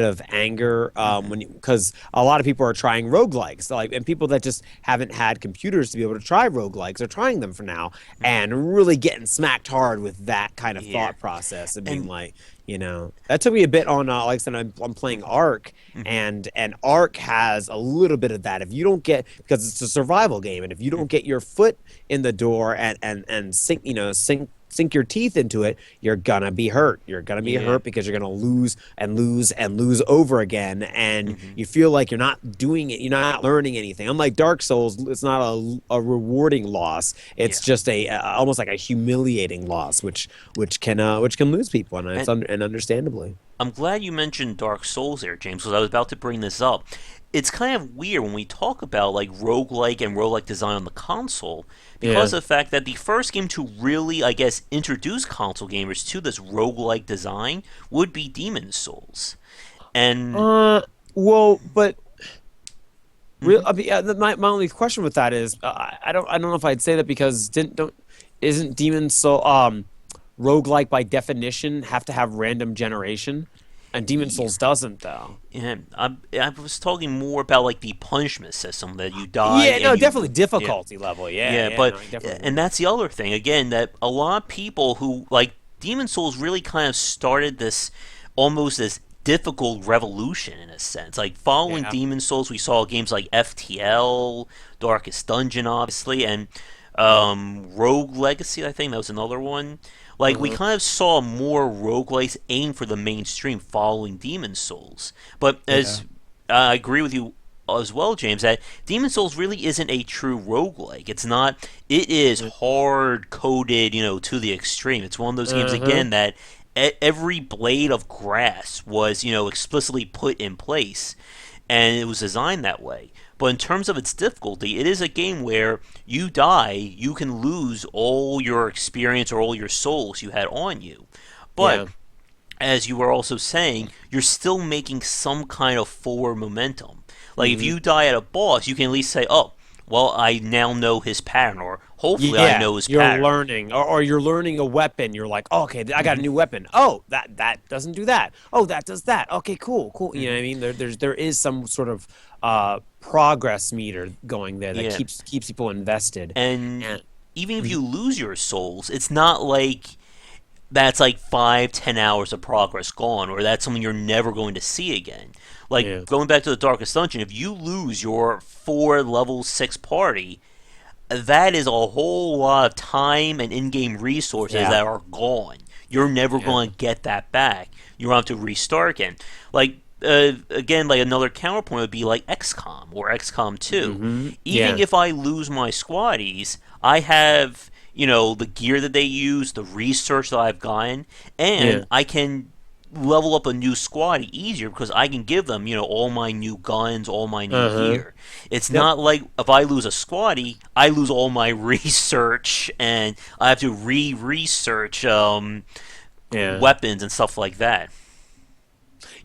of anger Mm-hmm. when because a lot of people are trying roguelikes, like, and people that just haven't had computers to be able to try roguelikes are trying them for now Mm-hmm. and really getting smacked hard with that kind of Yeah, thought process and being and like, that took me a bit on, like I said, I'm playing Ark, mm-hmm. and Ark has a little bit of that. If you don't get, because it's a survival game, and if you don't Mm-hmm. get your foot in the door and sink your teeth into it, you're gonna be hurt. You're gonna be Yeah, hurt because you're gonna lose and lose and lose over again, and mm-hmm. you feel like you're not doing it. You're not learning anything. Unlike Dark Souls, it's not a rewarding loss. It's Yeah, just a almost like a humiliating loss, which can lose people, and and and understandably. I'm glad you mentioned Dark Souls there, James, because I was about to bring this up. It's kind of weird when we talk about like roguelike and roguelike design on the console because Yeah. of the fact that the first game to really, I guess, introduce console gamers to this roguelike design would be Demon Souls. And Uh, well, but real. mhm. I mean, my only question with that is, I don't know if I'd say that because didn't don't isn't Demon Soul roguelike by definition have to have random generation, and Demon Yeah, Souls doesn't though. I was talking more about like the punishment system that you die Yeah, and no, you definitely yeah. difficulty level. Yeah, Yeah, yeah, but no, I definitely and agree. that's the other thing again that a lot of people who like Demon Souls really kind of started this almost this difficult revolution in a sense. Like following Yeah. Demon Souls, we saw games like FTL, Darkest Dungeon, obviously, and Rogue Legacy. I think that was another one. Like we Uh-huh. kind of saw more roguelikes aim for the mainstream following Demon Souls. But Yeah. as I agree with you as well, James, that Demon Souls really isn't a true roguelike. It's not. It is hard coded, to the extreme. It's one of those games Uh-huh. again that every blade of grass was, explicitly put in place, and it was designed that way. But in terms of its difficulty, it is a game where you die, you can lose all your experience or all your souls you had on you. But Yeah. as you were also saying, you're still making some kind of forward momentum. Like if Hmm. you die at a boss, you can at least say, "Oh, well, I now know his pattern," or hopefully I Yeah, know his you're pattern. learning, or you're learning a weapon. You're like, oh, okay, I got a Hmm. new weapon. Oh, that doesn't do that. Oh, that does that. Okay, cool, cool. You know what I Hmm. mean? There is some sort of progress meter going there that Yeah, keeps people invested. and And even if Mhm. you lose your souls, it's not like that's like 5, 10 hours of progress gone, or that's something you're never going to see again. Like Yeah, going back to the Darkest Dungeon, if you lose your 4 level 6 party, that is a whole lot of time and in-game resources yeah, that are gone. You're never yeah. going to get that back. You have to restart again. Like again, like another counterpoint would be like XCOM or XCOM 2. Even Yeah, if I lose my squaddies, I have the gear that they use, the research that I've gotten, and yeah. I can level up a new squad easier because I can give them, all my new guns, all my new Uh-huh. gear. It's Yep. not like if I lose a squatty, I lose all my research and I have to research Yeah. weapons and stuff like that.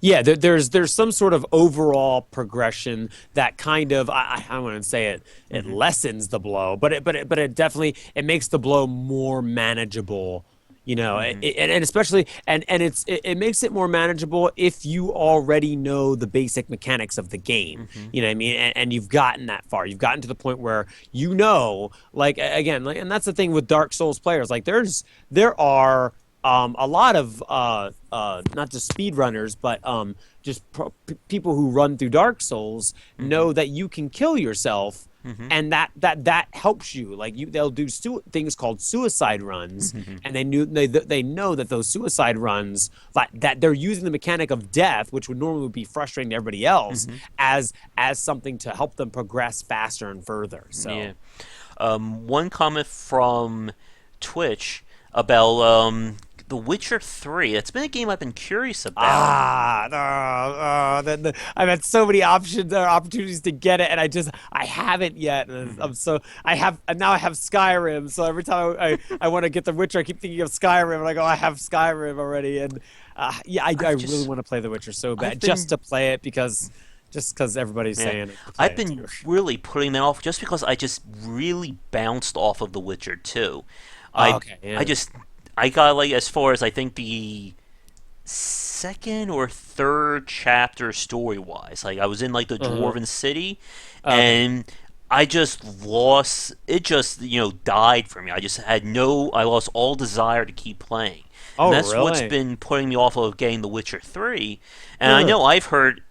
Yeah, there's some sort of overall progression that kind of I wouldn't say it Hmm. lessens the blow, but it definitely it makes the blow more manageable. Hmm. And especially it makes it more manageable if you already know the basic mechanics of the game. Hmm. You know what I mean? And you've gotten that far. You've gotten to the point where like again, like, and that's the thing with Dark Souls players. Like there are a lot of not just speedrunners, but just people who run through Dark Souls Hmm. know that you can kill yourself, Hmm. and that helps you. Like they'll do things called suicide runs, Hmm. and they know that those suicide runs that they're using the mechanic of death, which would normally be frustrating to everybody else, Hmm. as something to help them progress faster and further. Yeah. So. One comment from Twitch about The Witcher 3. It's been a game I've been curious about. I've had so many options or opportunities to get it, and I haven't yet. And Hmm. and now I have Skyrim. So every time I want to get The Witcher, I keep thinking of Skyrim, and I go, I have Skyrim already. And yeah, I I've really just want to play The Witcher so I've bad, just been to play it just because everybody's Yeah, saying it to play I've it too. been really putting that off just because I just really bounced off of The Witcher 2. Oh, I okay, I yeah. just I got like as far as I think the second or third chapter story wise. Like I was in like the Uh-huh. Dwarven city Okay. and I just lost it just died for me. I lost all desire to keep playing. And Oh, that's what's really? been putting me off of getting The Witcher 3. And I Huh. know I've heard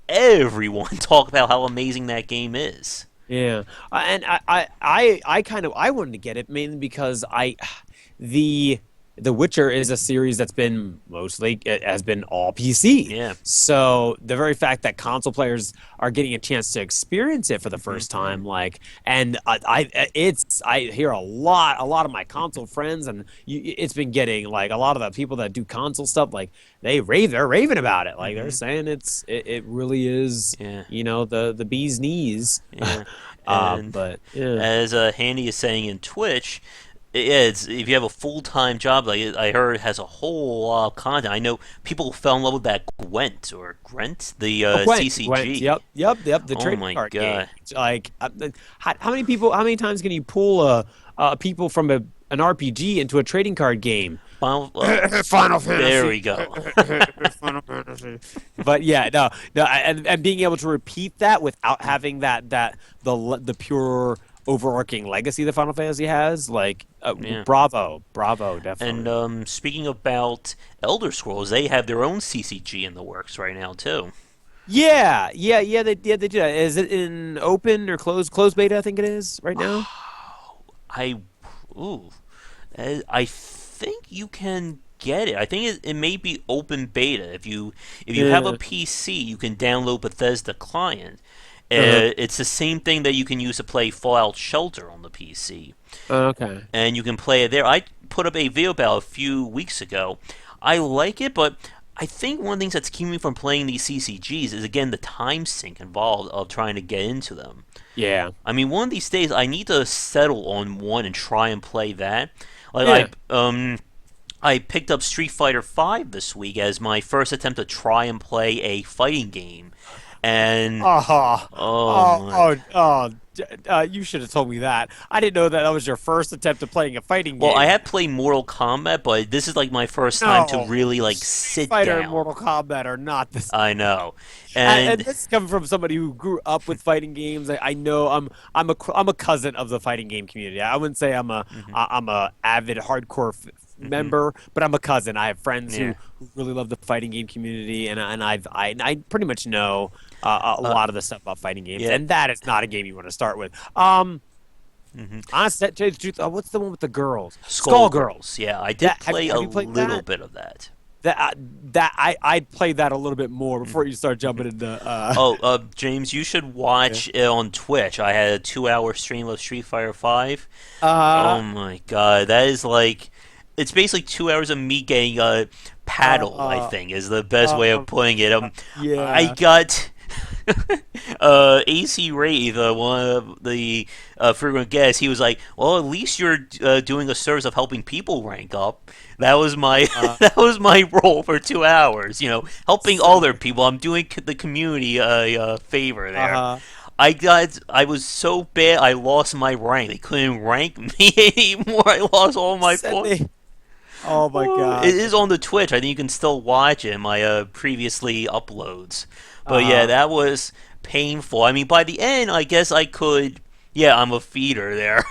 everyone talk about how amazing that game is. Yeah, and I kind of I wanted to get it mainly because the The Witcher is a series that's been mostly it has been all PC. Yeah. So the very fact that console players are getting a chance to experience it for the first Hmm. time, like, and I hear a lot of my console friends, and it's been getting like a lot of the people that do console stuff, like they're raving about it, like they're Hmm. saying it really is, Yeah. the bee's knees. Yeah. And But yeah. as Handy is saying in Twitch, yeah, if you have a full time job, like I heard, it has a whole lot of content. I know people fell in love with that Gwent or Grent, the Oh, Gwent. CCG. Yep. The Oh trading my card game. god. It's like, how many times can you pull people from an RPG into a trading card game? Final, Final there Fantasy. we go. Final Fantasy. But yeah, no, and being able to repeat that without having the pure overarching legacy that Final Fantasy has, like, Yeah. bravo, And definitely. speaking about Elder Scrolls, they have their own CCG in the works right now too. Yeah, they do that. Is it in open or closed beta? I think it is right now. I, ooh, I think you can get it. I think it may be open beta. If you have a Yeah. PC, you can download Bethesda client. Uh-huh. It's the same thing that you can use to play Fallout Shelter on the PC, Okay. and you can play it there. I put up a video about a few weeks ago. I like it, but I think one of the things that's keeping me from playing these CCGs is again the time sink involved of trying to get into them. Yeah. I mean, one of these days I need to settle on one and try and play that. Yeah. Like I picked up Street Fighter V this week as my first attempt to try and play a fighting game, and Oh, oh oh, my. oh, oh. You should have told me that. I didn't know that that was your first attempt at playing a fighting Well, I game. have played Mortal Kombat, but this is like my first time to No. really like Street sit Fighter and down. Mortal Kombat are not the I know, and and this is coming from somebody who grew up with fighting games. I know I'm a cousin of the fighting game community. I wouldn't say mhm, I'm a avid hardcore mhm, member, but I'm a cousin. I have friends yeah. who really love the fighting game community, and I pretty much know a Uh, lot of the stuff about fighting games. yeah. And that is not a game you want to start with. Mhm. Honestly, to tell you the truth, what's the one with the girls? Skullgirls. Skullgirls. Yeah, I did That play a have you played little that? bit of that. I'd play that a little bit more before you start jumping into Oh, James, you should yeah. watch it on Twitch. I had a 2 hour stream of Street Fighter V. Uh, Oh my god, that is like, it's basically 2 hours of me getting paddled. I uh, think is the best way of um, putting it. I yeah. got AC Ray, the one of the frequent guests. He was like, "Well, at least you're doing a service of helping people rank up." That was my Uh, that was my role for 2 hours. Helping other so, people. I'm doing the community a favor there. uh, I was so bad I lost my rank. They couldn't rank me anymore. I lost all my send points. me. Oh my Oh, it God. is on the Twitch. I think you can still watch it in my previously uploads. But yeah, Uh, that was painful. I mean, by the end, I guess I could. Yeah, I'm a feeder there.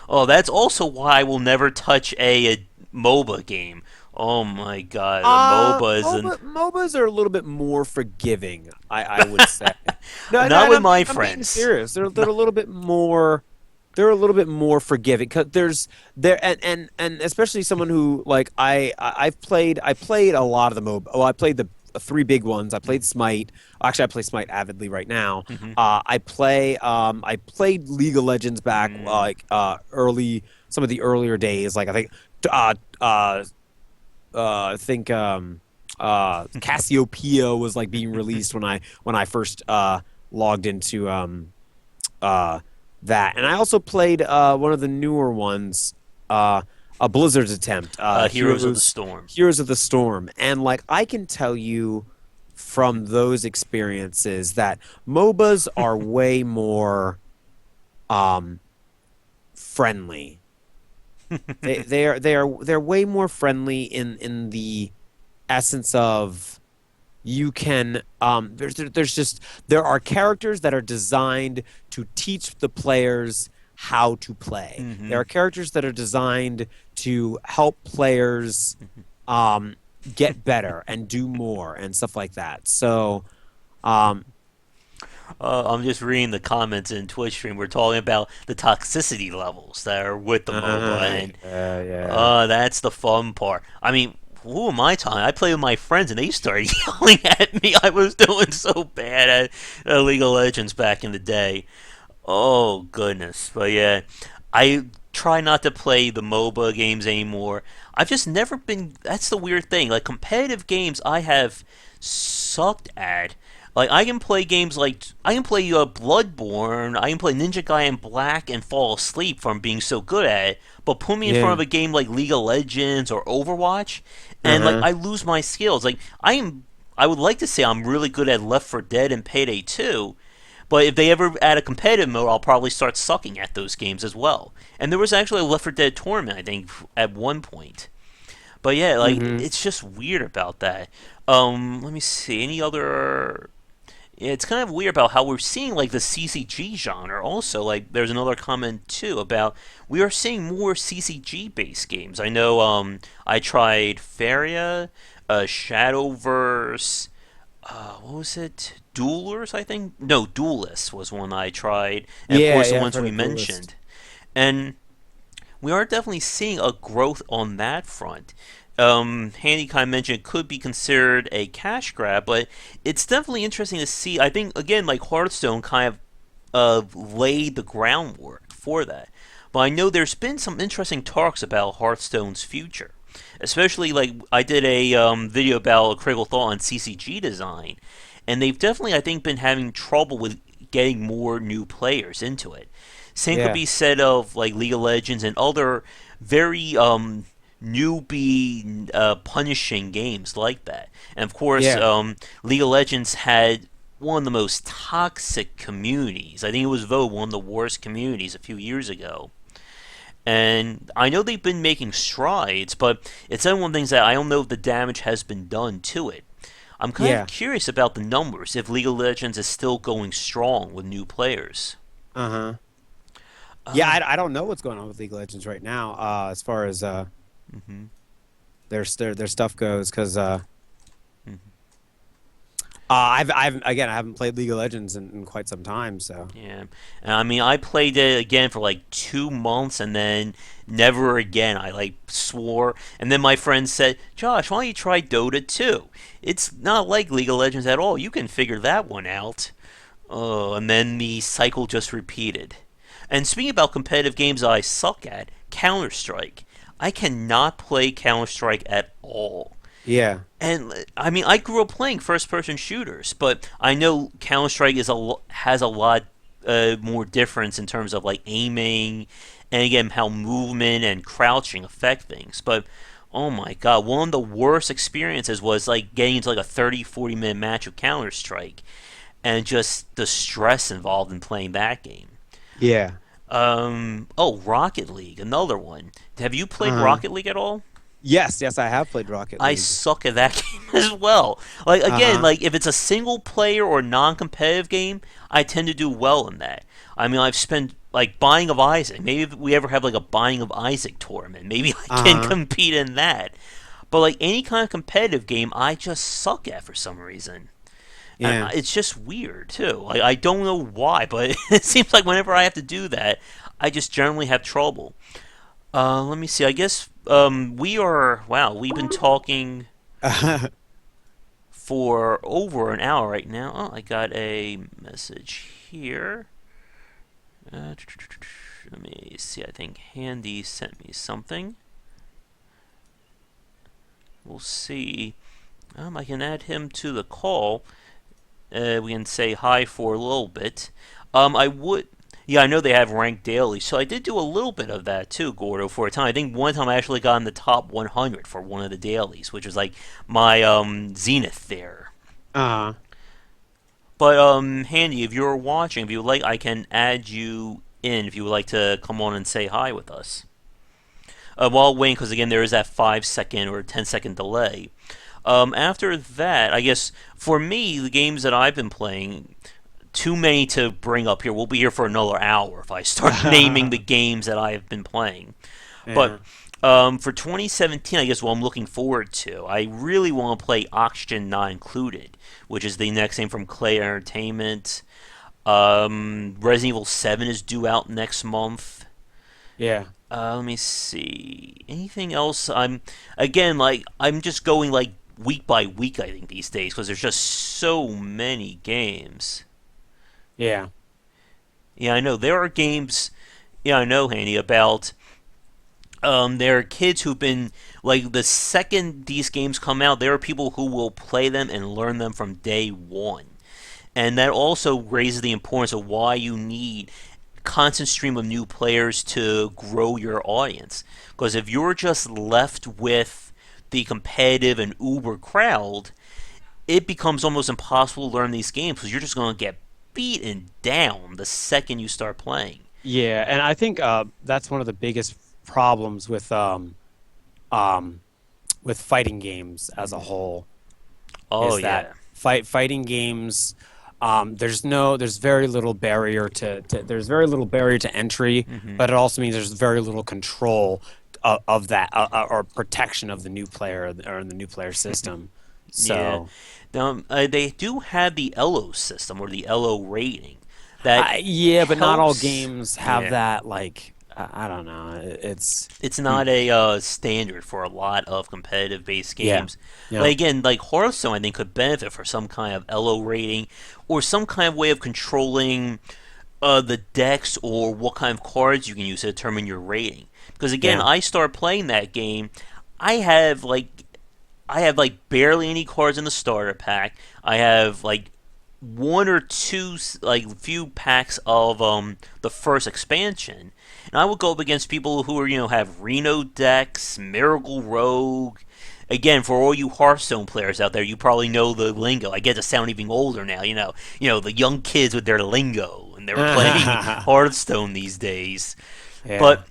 Oh, that's also why I will never touch a MOBA game. Oh my god, the MOBAs and MOBAs are a little bit more forgiving, I would say. No, no, not and with my I'm being friends. serious. They're a little bit more. They're a little bit more forgiving because there and especially someone who like I played a lot of the MOBA. Oh, I played the three big ones. I played Smite. Actually, I play Smite avidly right now. Mhm. I played League of Legends back Mm. like early some of the earlier days. Like uh uh I think Cassiopeia was like being released when I first logged into uh that, and I also played one of the newer ones, a Blizzard's attempt, Heroes of the Storm. Heroes of the Storm, and like I can tell you from those experiences that MOBAs are way more um friendly. They're way more friendly in the essence of you can there's just there are characters that are designed to teach the players how to play. There Hmm. are characters that are designed to help players um get better and do more and stuff like that. So um I'm just reading the comments in Twitch stream. We're talking about the toxicity levels that are with the MOBA, and yeah. that's the fun part. I mean, who am I talking? I play with my friends, and they started yelling at me. I was doing so bad at League of Legends back in the day. Oh goodness, but yeah, I try not to play the MOBA games anymore. I've just never been. That's the weird thing. Like competitive games, I have sucked at. Like I can play games like I can play Bloodborne, I can play Ninja Gaiden Black and fall asleep from being so good at it. But put me in front Yeah. of a game like League of Legends or Overwatch, and like Uh-huh. I lose my skills. Like I would like to say I'm really good at Left 4 Dead and Payday 2, but if they ever add a competitive mode, I'll probably start sucking at those games as well. And there was actually a Left 4 Dead tournament, I think, at one point. But yeah, like Hmm. it's just weird about that. Let me see. Any other? Yeah, it's kind of weird about how we're seeing like the CCG genre. Also, like there's another comment too about we are seeing more CCG based games. I know. I tried Faria, Shadowverse. What was it? Duelers, I think. No, Duelist was one I tried, and of Yeah, course the yeah, I've ones heard we of Duelist. mentioned. And we are definitely seeing a growth on that front. Handy kind of mentioned it could be considered a cash grab, but it's definitely interesting to see. I think again, like Hearthstone, kind of laid the groundwork for that. But I know there's been some interesting talks about Hearthstone's future, especially like I did a video about a critical thought on CCG design, and they've definitely I think been having trouble with getting more new players into it. Same could Yeah, be said of like League of Legends and other very newbie punishing games like that. And of course, yeah, League of Legends had one of the most toxic communities. I think it was voted one of the worst communities a few years ago. And I know they've been making strides, but it's one of the things that I don't know if the damage has been done to it. I'm kind of yeah. curious about the numbers, if League of Legends is still going strong with new players. Uh-huh. Yeah, Uh, I don't know what's going on with League of Legends right now, as far as mhm, their stuff goes, because mhm. I've again I haven't played League of Legends in quite some time, so Yeah, and I mean, I played it again for like 2 months, and then never again. I like swore, and then my friend said, "Josh, why don't you try Dota 2? It's not like League of Legends at all. You can figure that one out." Oh, and then the cycle just repeated. And speaking about competitive games I suck at, Counter Strike. I cannot play Counter Strike at all. yeah, And I mean, I grew up playing first-person shooters, but I know Counter Strike has a lot more difference in terms of like aiming, and again how movement and crouching affect things. But oh my god, one of the worst experiences was like getting into like a 30, 40 minute match of Counter Strike, and just the stress involved in playing that game. yeah. Oh, Rocket League, another one. Have you played Uh-huh. Rocket League at all? Yes, yes, I have played Rocket I League. suck at that game as well. Like again, Uh-huh. like if it's a single player or non-competitive game, I tend to do well in that. I mean, I've spent like Binding of Isaac. Maybe if we ever have like a Binding of Isaac tournament, maybe I can Uh-huh. compete in that. But like any kind of competitive game, I just suck at for some reason. And Yeah. it's just weird too. I don't know why, but it seems like whenever I have to do that, I just generally have trouble. Let me see. I guess we are. Wow, we've been talking for over an hour right now. Oh, I got a message here. Let me see. I think Handy sent me something. We'll see. I can add him to the call. We can say hi for a little bit. I would. Yeah, I know they have ranked daily, so I did do a little bit of that too, Gordo, for a time. I think one time I actually got in the top 100 for one of the dailies, which was like my zenith there. Uh-huh. But Handy, if you're watching, if you would like, I can add you in if you would like to come on and say hi with us. While waiting, because again, there is that 5 second or 10 second delay. After that, I guess for me, the games that I've been playing, too many to bring up here. We'll be here for another hour if I start naming the games that I have been playing. But Yeah. for 2017, I guess what I'm looking forward to, I really want to play Oxygen Not Included, which is the next game from Clay Entertainment. Resident Evil 7 is due out next month. Yeah. Let me see. Anything else? I'm just going like week by week. I think these days because there's just so many games. Yeah. Yeah, I know there are games. Yeah, I know, Hanny, about there are kids who've been like the second these games come out, there are people who will play them and learn them from day one. And that also raises the importance of why you need constant stream of new players to grow your audience. Because if you're just left with the competitive and uber crowd, it becomes almost impossible to learn these games because you're just going to get beaten down the second you start playing. Yeah, and I think that's one of the biggest problems um with fighting games as a whole Oh is that yeah. fighting games there's very little barrier to there's very little barrier to entry, Hmm. but it also means there's very little control of that or protection of the new player or the new player system. Yeah. So Now they do have the Elo system or the Elo rating that yeah, but not all helps. games have Yeah. that like I don't know. It's Hmm. not a standard for a lot of competitive based Yeah. games. Yeah. Like again, like Hearthstone, I think could benefit for some kind of LO rating or some kind of way of controlling the decks or what kind of cards you can use to determine your rating. Because again, Yeah. I start playing that game, I have like I have like barely any cards in the starter pack. I have like one or two like few packs of the first expansion, and I would go up against people who are have Reno decks, Miracle Rogue. Again, for all you Hearthstone players out there, you probably know the lingo. I get to sound even older now. The young kids with their lingo, and they're playing Hearthstone these days. Yeah. But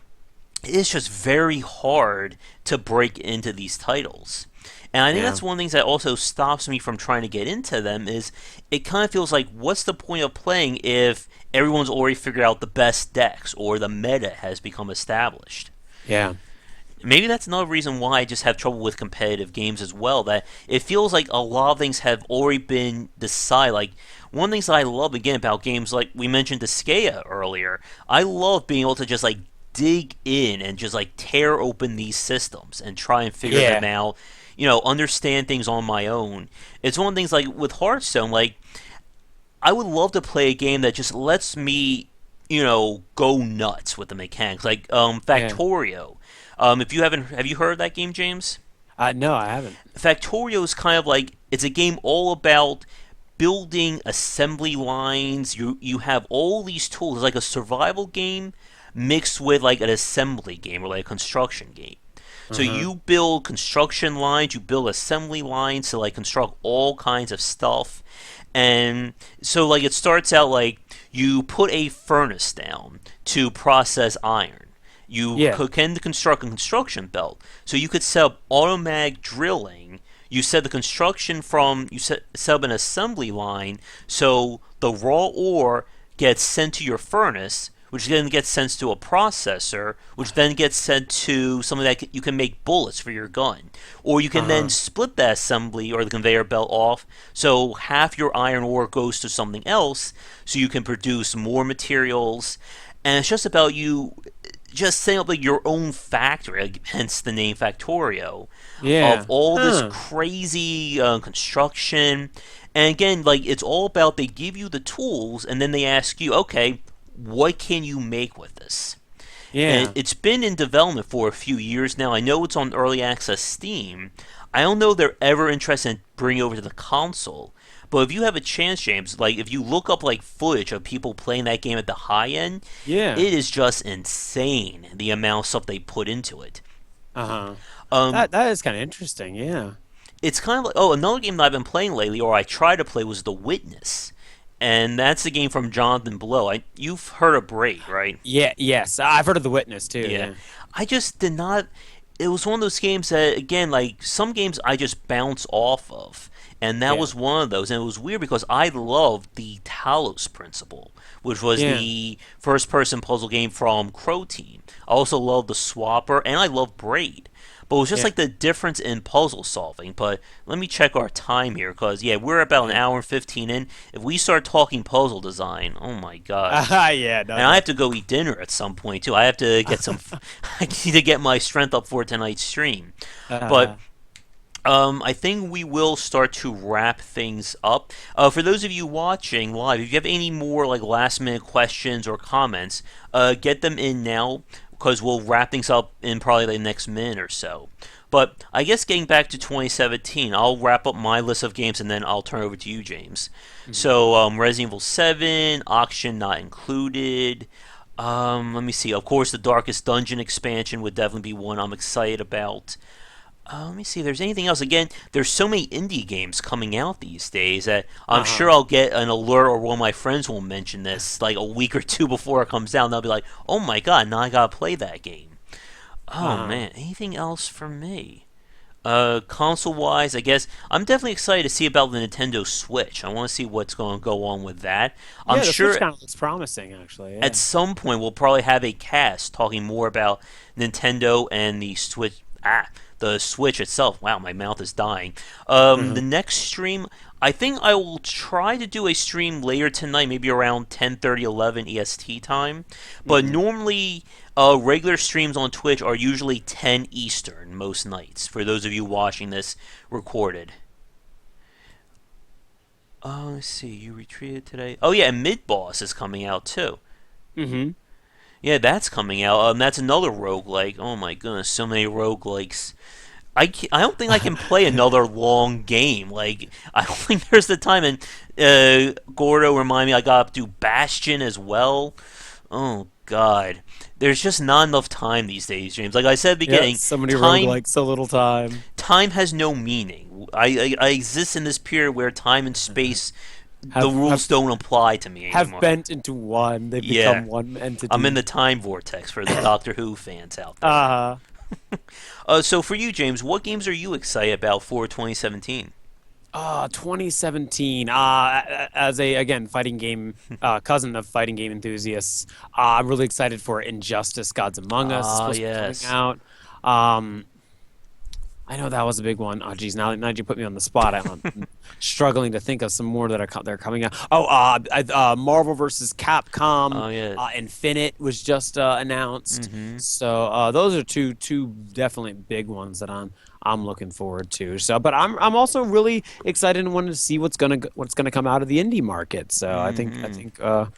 it's just very hard to break into these titles. And I think Yeah. that's one of the things that also stops me from trying to get into them is it kind of feels like what's the point of playing if everyone's already figured out the best decks or the meta has become established. Yeah. Maybe that's another reason why I just have trouble with competitive games as well. That it feels like a lot of things have already been decided. Like one of the things that I love again about games, like we mentioned Disgaea earlier, I love being able to just like dig in and just like tear open these systems and try and figure them Yeah. out. Understand things on my own. It's one of the things like with Hearthstone, like I would love to play a game that just lets me, go nuts with the mechanics. Like Yeah. Factorio. If you haven't, have you heard of that game, James? No, I haven't. Factorio is kind of like it's a game all about building assembly lines. You have all these tools. It's like a survival game mixed with like an assembly game or like a construction game. So Uh-huh. you build construction lines, you build assembly lines to like construct all kinds of stuff. And so like it starts out like you put a furnace down to process iron. You Yeah. can construct a construction belt. So you could set up automatic drilling. You set the construction from you set up an assembly line so the raw ore gets sent to your furnace, which then gets sent to a processor, which then gets sent to something that you can make bullets for your gun. Or you can then Uh-huh. split that assembly or the conveyor belt off so half your iron ore goes to something else so you can produce more materials. And it's just about you just setting up like your own factory, like, hence the name Factorio, of Yeah. all this Huh. crazy construction. And again, like it's all about they give you the tools and then they ask you, okay, what can you make with this? And Yeah. it's been in development for a few years now. I know it's on early access Steam. I don't know if they're ever interested in bringing it over to the console. But if you have a chance, James, like if you look up like footage of people playing that game at the high end, Yeah. it is just insane the amount of stuff they put into it. Uh-huh. Um, That is kind of interesting. Yeah. it's kind of like another game that I've been playing lately, or I tried to play, was The Witness, and that's a game from Jonathan Blow. You've heard of Braid, right? Yeah. Yes. I've heard of The Witness too. Yeah, Yeah. I just did not. It was one of those games that, again, like some games I just bounce off of, and that Yeah. was one of those. And it was weird because I loved the Talos Principle, which was Yeah. the first-person puzzle game from Crow Team. I also loved the Swapper, and I love Braid. But it was just Yeah. like the difference in puzzle solving. But let me check our time here, because yeah, we're about an Yeah. hour and 15 in. If we start talking puzzle design, oh my gosh, Yeah. No. and I No. have to go eat dinner at some point too. I have to get some. I need to get my strength up for tonight's stream. But Uh, I think we will start to wrap things up. For those of you watching live, if you have any more like last minute questions or comments, get them in now because we'll wrap things up in probably the next minute or so. But I guess getting back to 2017, I'll wrap up my list of games and then I'll turn over to you, James. mhm. So Resident Evil 7, Auction not included. Let me see. Of course, the Darkest Dungeon expansion would definitely be one I'm excited about. Let me see if there's anything else. Again, there's so many indie games coming out these days that I'm sure Uh-huh. I'll get an alert or one of my friends will mention this like a week or two before it comes out. And they'll be like, "Oh my god, now I gotta play that game." Oh Uh-huh. man, anything else for me? Console wise, I guess I'm definitely excited to see about the Nintendo Switch. I want to see what's going to go on with that. I'm Yeah. The Switch sure kind of looks promising, actually. at Yeah. some point we'll probably have a cast talking more about Nintendo and the Switch. the Switch itself. Wow, my mouth is dying. The Uh-huh. next stream, I think I will try to do a stream later tonight, maybe around 10:30, 11 EST time. But Hmm. normally, regular streams on Twitch are usually 10 Eastern most nights. For those of you watching this recorded. Let's see. You retreated today. Oh yeah, and Mid Boss is coming out too. Hmm. Yeah, that's coming out. That's another roguelike. Oh my goodness, so many roguelikes. I don't think I can play another long game. Like, I don't think there's the time. And Gordo remind me I got to do Bastion as well. Oh God, there's just not enough time these days, James. Like I said at the Yeah, beginning, so many time roguelikes, so little time. time has no meaning. I exist in this period where time and space, the Have rules have don't apply to me have anymore. bent into one. They've Yeah, become one I'm in entity. the time vortex for the Doctor Who fans out there. Uh, So for you, James, what games are you excited about for 2017? 2017. As a again fighting game cousin of fighting game enthusiasts, I'm really excited for Injustice: Gods Among Us. It's Ah, supposed to be coming yes. out. Um, I know that was a big one. Oh, geez, now you put me on the spot. I'm struggling to think of some more that they're coming out. Oh, Marvel versus Capcom, Oh, yeah. Infinite was just announced. Mm-hmm. So those are two definitely big ones that I'm looking forward to. So, but I'm also really excited and wanting to see what's gonna come out of the indie market. So Mm-hmm.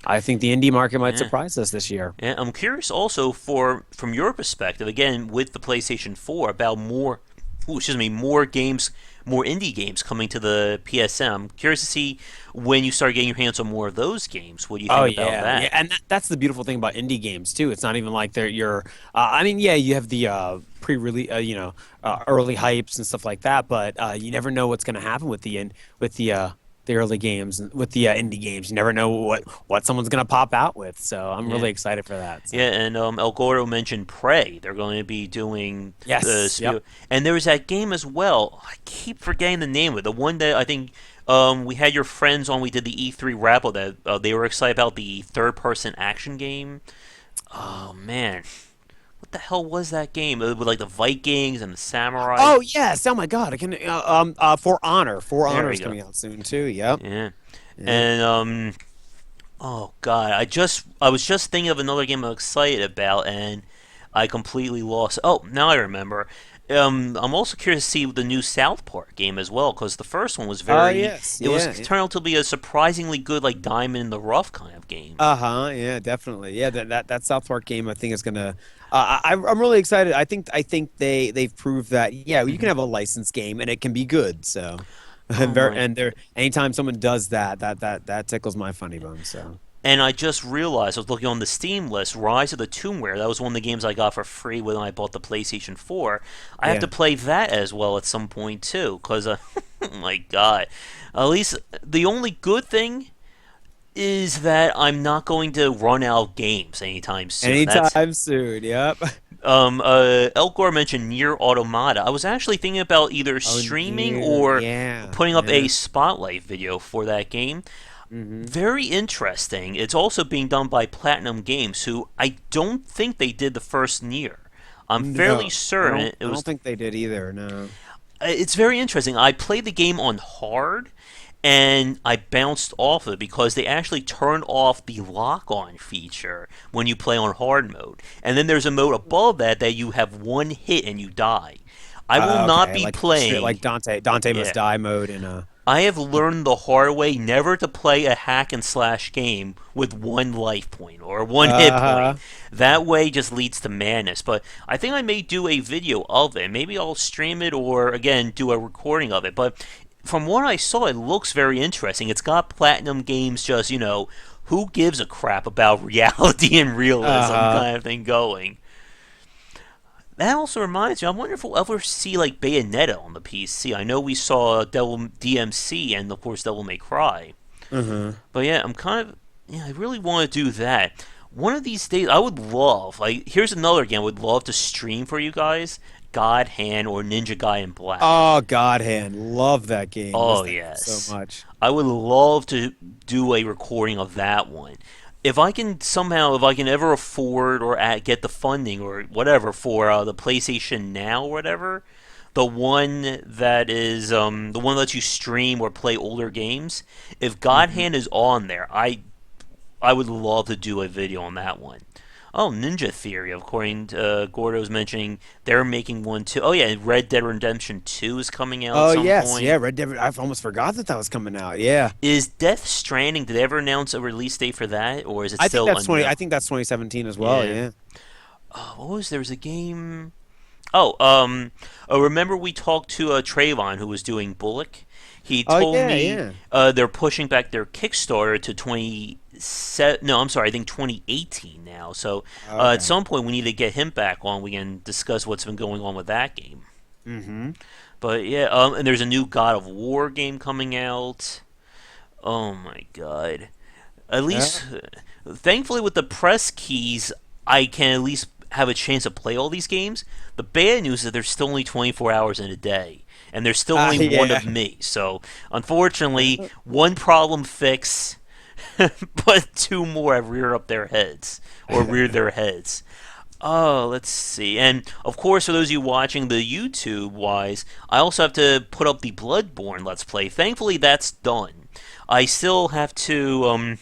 I think the indie market might Yeah. surprise us this year. Yeah. I'm curious also for from your perspective again with the PlayStation 4 about more. Ooh, excuse me, more games, more indie games coming to the PSM. I'm curious to see when you start getting your hands on more of those games. What do you Oh think about yeah, yeah, that? and that's the beautiful thing about indie games too. It's not even like they're you're. I mean, yeah, you have the pre-release, early hypes and stuff like that, but you never know what's going to happen with the early games and with the indie games. You never know what someone's going to pop out with. So I'm Yeah. really excited for that. Yeah, So and El Gordo mentioned Prey. They're going to be doing the yes, yep. spiel, and there was that game as well. I keep forgetting the name of it. The one that I think we had your friends on. We did the E3 wrap up that they were excited about the third-person action game. Oh man, what the hell was that game? With like the Vikings and the samurai. Oh yes. Oh my God. I can. For Honor. For There Honor we is go. coming out soon too. Yep. Yeah, Yep. and oh god, I was just thinking of another game I'm excited about, and I completely lost. Oh, now I remember. I'm also curious to see the new South Park game as well, because the first one was very. Yes. It was Yeah. Yeah. turned out to be a surprisingly good, like diamond in the rough kind of game. Uh-huh. Yeah, definitely. Yeah, that South Park game I think is gonna I'm really excited. I think they've proved that yeah, you can Hmm. have a licensed game and it can be good. So Oh my! and there anytime someone does that tickles my funny bone. So And I just realized I was looking on the Steam list. Rise of the Tomb Raider. That was one of the games I got for free when I bought the PlayStation 4. I have to yeah. play that as well at some point too, because oh my god! At least the only good thing is that I'm not going to run out of games anytime soon. That's Anytime soon. Yep. Elcor mentioned Near Automata. I was actually thinking about either Oh, streaming near. or Yeah. putting up Yeah. a spotlight video for that game. Hmm. Very interesting. It's also being done by Platinum Games, who I don't think they did the first Near. I'm fairly No. certain it I don't was. think they did either. No. It's very interesting. I played the game on hard, and I bounced off of it because they actually turned off the lock-on feature when you play on hard mode. And then there's a mode above that that you have one hit and you die. I will not Okay, be like straight like playing. Dante Must Yeah. Die mode in I have learned the hard way never to play a hack and slash game with one life point or one hit point. uh That way just leads to madness. But I think I may do a video of it. Maybe I'll stream it or again do a recording of it. But from what I saw, it looks very interesting. It's got Platinum Games just, who gives a crap about reality and realism uh kind of thing going. That also reminds me, I wonder if we'll ever see like Bayonetta on the PC. I know we saw Devil DMC and of course Devil May Cry. uh But yeah, I'm kind of I really want to do that. One of these days I would love like here's another game I would love to stream for you guys. God Hand or Ninja Guy in Black. Oh, God Hand. Love that game. Miss Oh that game so yes. much. I would love to do a recording of that one. if I can somehow, if I can ever afford or get the funding or whatever for the PlayStation Now or whatever, the one that is the one that lets you stream or play older games. If God Hmm. Hand is on there, I would love to do a video on that one. Oh, Ninja Theory, according to Gordo's mentioning, they're making one too. Oh yeah, Red Dead Redemption 2 is coming out at Oh some yes, yeah, point. Red Dead. I've almost forgot that was coming out. Yeah, Is Death Stranding? Did they ever announce a release date for that, or is it still unknown? I think that's 2017 as well. Yeah. Yeah. What was there was a game? Oh, remember we talked to Trayvon, who was doing Bullock. He Oh told yeah, me yeah. they're pushing back their Kickstarter to 27. No, I'm sorry, I think 2018 now. So at Okay. some point we need to get him back on. We can discuss what's been going on with that game. Mm-hmm. But yeah, and there's a new God of War game coming out. Oh my god. At Yeah. least, thankfully, with the press keys, I can at least have a chance to play all these games. The bad news is there's still only 24 hours in a day, and there's still only one Yeah. of me. So, unfortunately, one problem fix, but two more have reared up their heads or reared their heads. Oh, let's see. And of course, for those of you watching the YouTube wise, I also have to put up the Bloodborne Let's Play. Thankfully, that's done. I still have to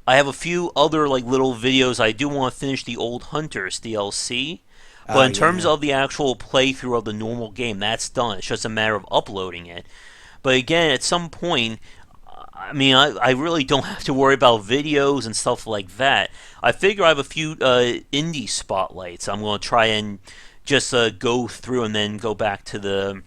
I have a few other like little videos. I do want to finish the Old Hunters DLC, but Oh in terms yeah. of the actual playthrough of the normal game, that's done. It's just a matter of uploading it. But again, at some point, I mean, I really don't have to worry about videos and stuff like that. I figure I have a few indie spotlights. I'm going to try and just go through and then go back to the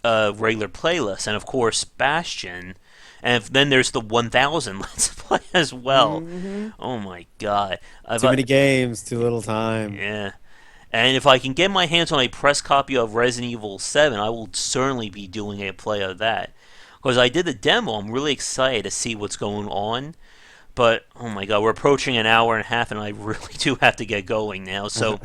regular playlist. And of course, Bastion. And then there's the 1000 Let's Play as well. Hmm. Oh my god. Too many games, too little time. Yeah. And if I can get my hands on a press copy of Resident Evil 7, I will certainly be doing a play of that. Because I did the demo, I'm really excited to see what's going on. But oh my god, we're approaching an hour and a half, and I really do have to get going now. So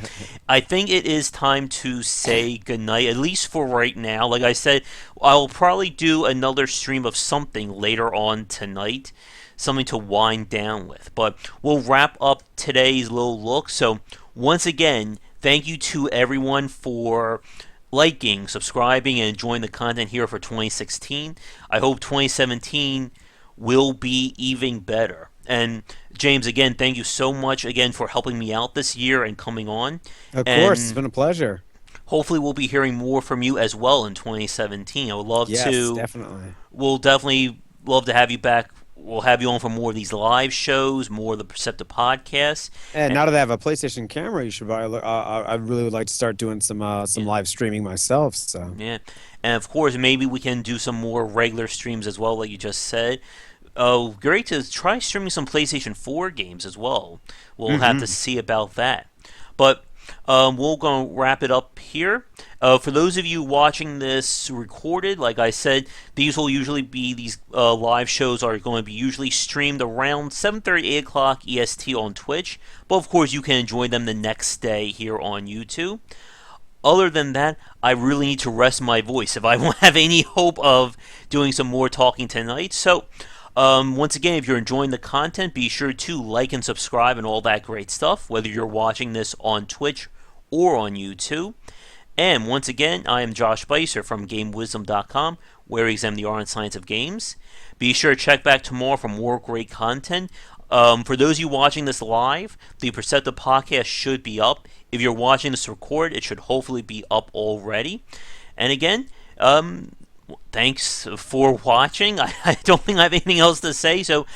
I think it is time to say goodnight, at least for right now. Like I said, I'll probably do another stream of something later on tonight, something to wind down with. But we'll wrap up today's little look. So once again, thank you to everyone for liking, subscribing, and enjoying the content here for 2016. I hope 2017 will be even better. And James, again, thank you so much again for helping me out this year and coming on. Of course, it's And been a pleasure. hopefully, we'll be hearing more from you as well in 2017. I would love Yes, to. definitely. We'll definitely love to have you back. We'll have you on for more of these live shows, more of the Perceptive podcasts. And And, now that I have a PlayStation camera, you should buy. I really would like to start doing some yeah, live streaming myself. So yeah. And of course, maybe we can do some more regular streams as well, like you just said. Oh, great to try streaming some PlayStation 4 games as well. We'll have to hmm. see about that. But we're going to wrap it up here. For those of you watching this recorded, like I said, these will usually be these live shows are going to be usually streamed around 7:30, 8 o'clock EST on Twitch. But of course, you can enjoy them the next day here on YouTube. Other than that, I really need to rest my voice if I won't have any hope of doing some more talking tonight. So, once again, if you're enjoying the content, be sure to like and subscribe and all that great stuff, whether you're watching this on Twitch or on YouTube. And once again, I am Josh Bycer from GameWisdom.com, where we examine the art and science of games. Be sure to check back tomorrow for more great content. For those of you watching this live, the Perceptive podcast should be up. If you're watching this record, it should hopefully be up already. And again, thanks for watching. I don't think I have anything else to say. So,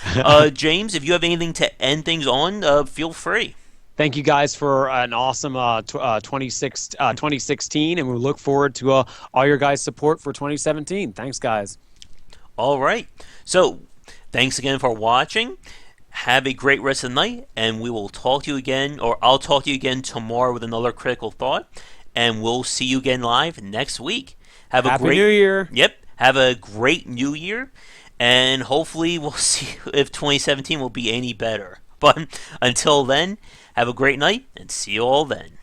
James, if you have anything to end things on, feel free. Thank you guys for an awesome 2016, and we look forward to all your guys' support for 2017. Thanks, guys. All right. So, thanks again for watching. Have a great rest of the night, and we will talk to you again, or I'll talk to you again tomorrow with another critical thought, and we'll see you again live next week. Have a Happy New great, Year. yep, have a great new year, and hopefully we'll see if 2017 will be any better. But until then, have a great night, and see you all then.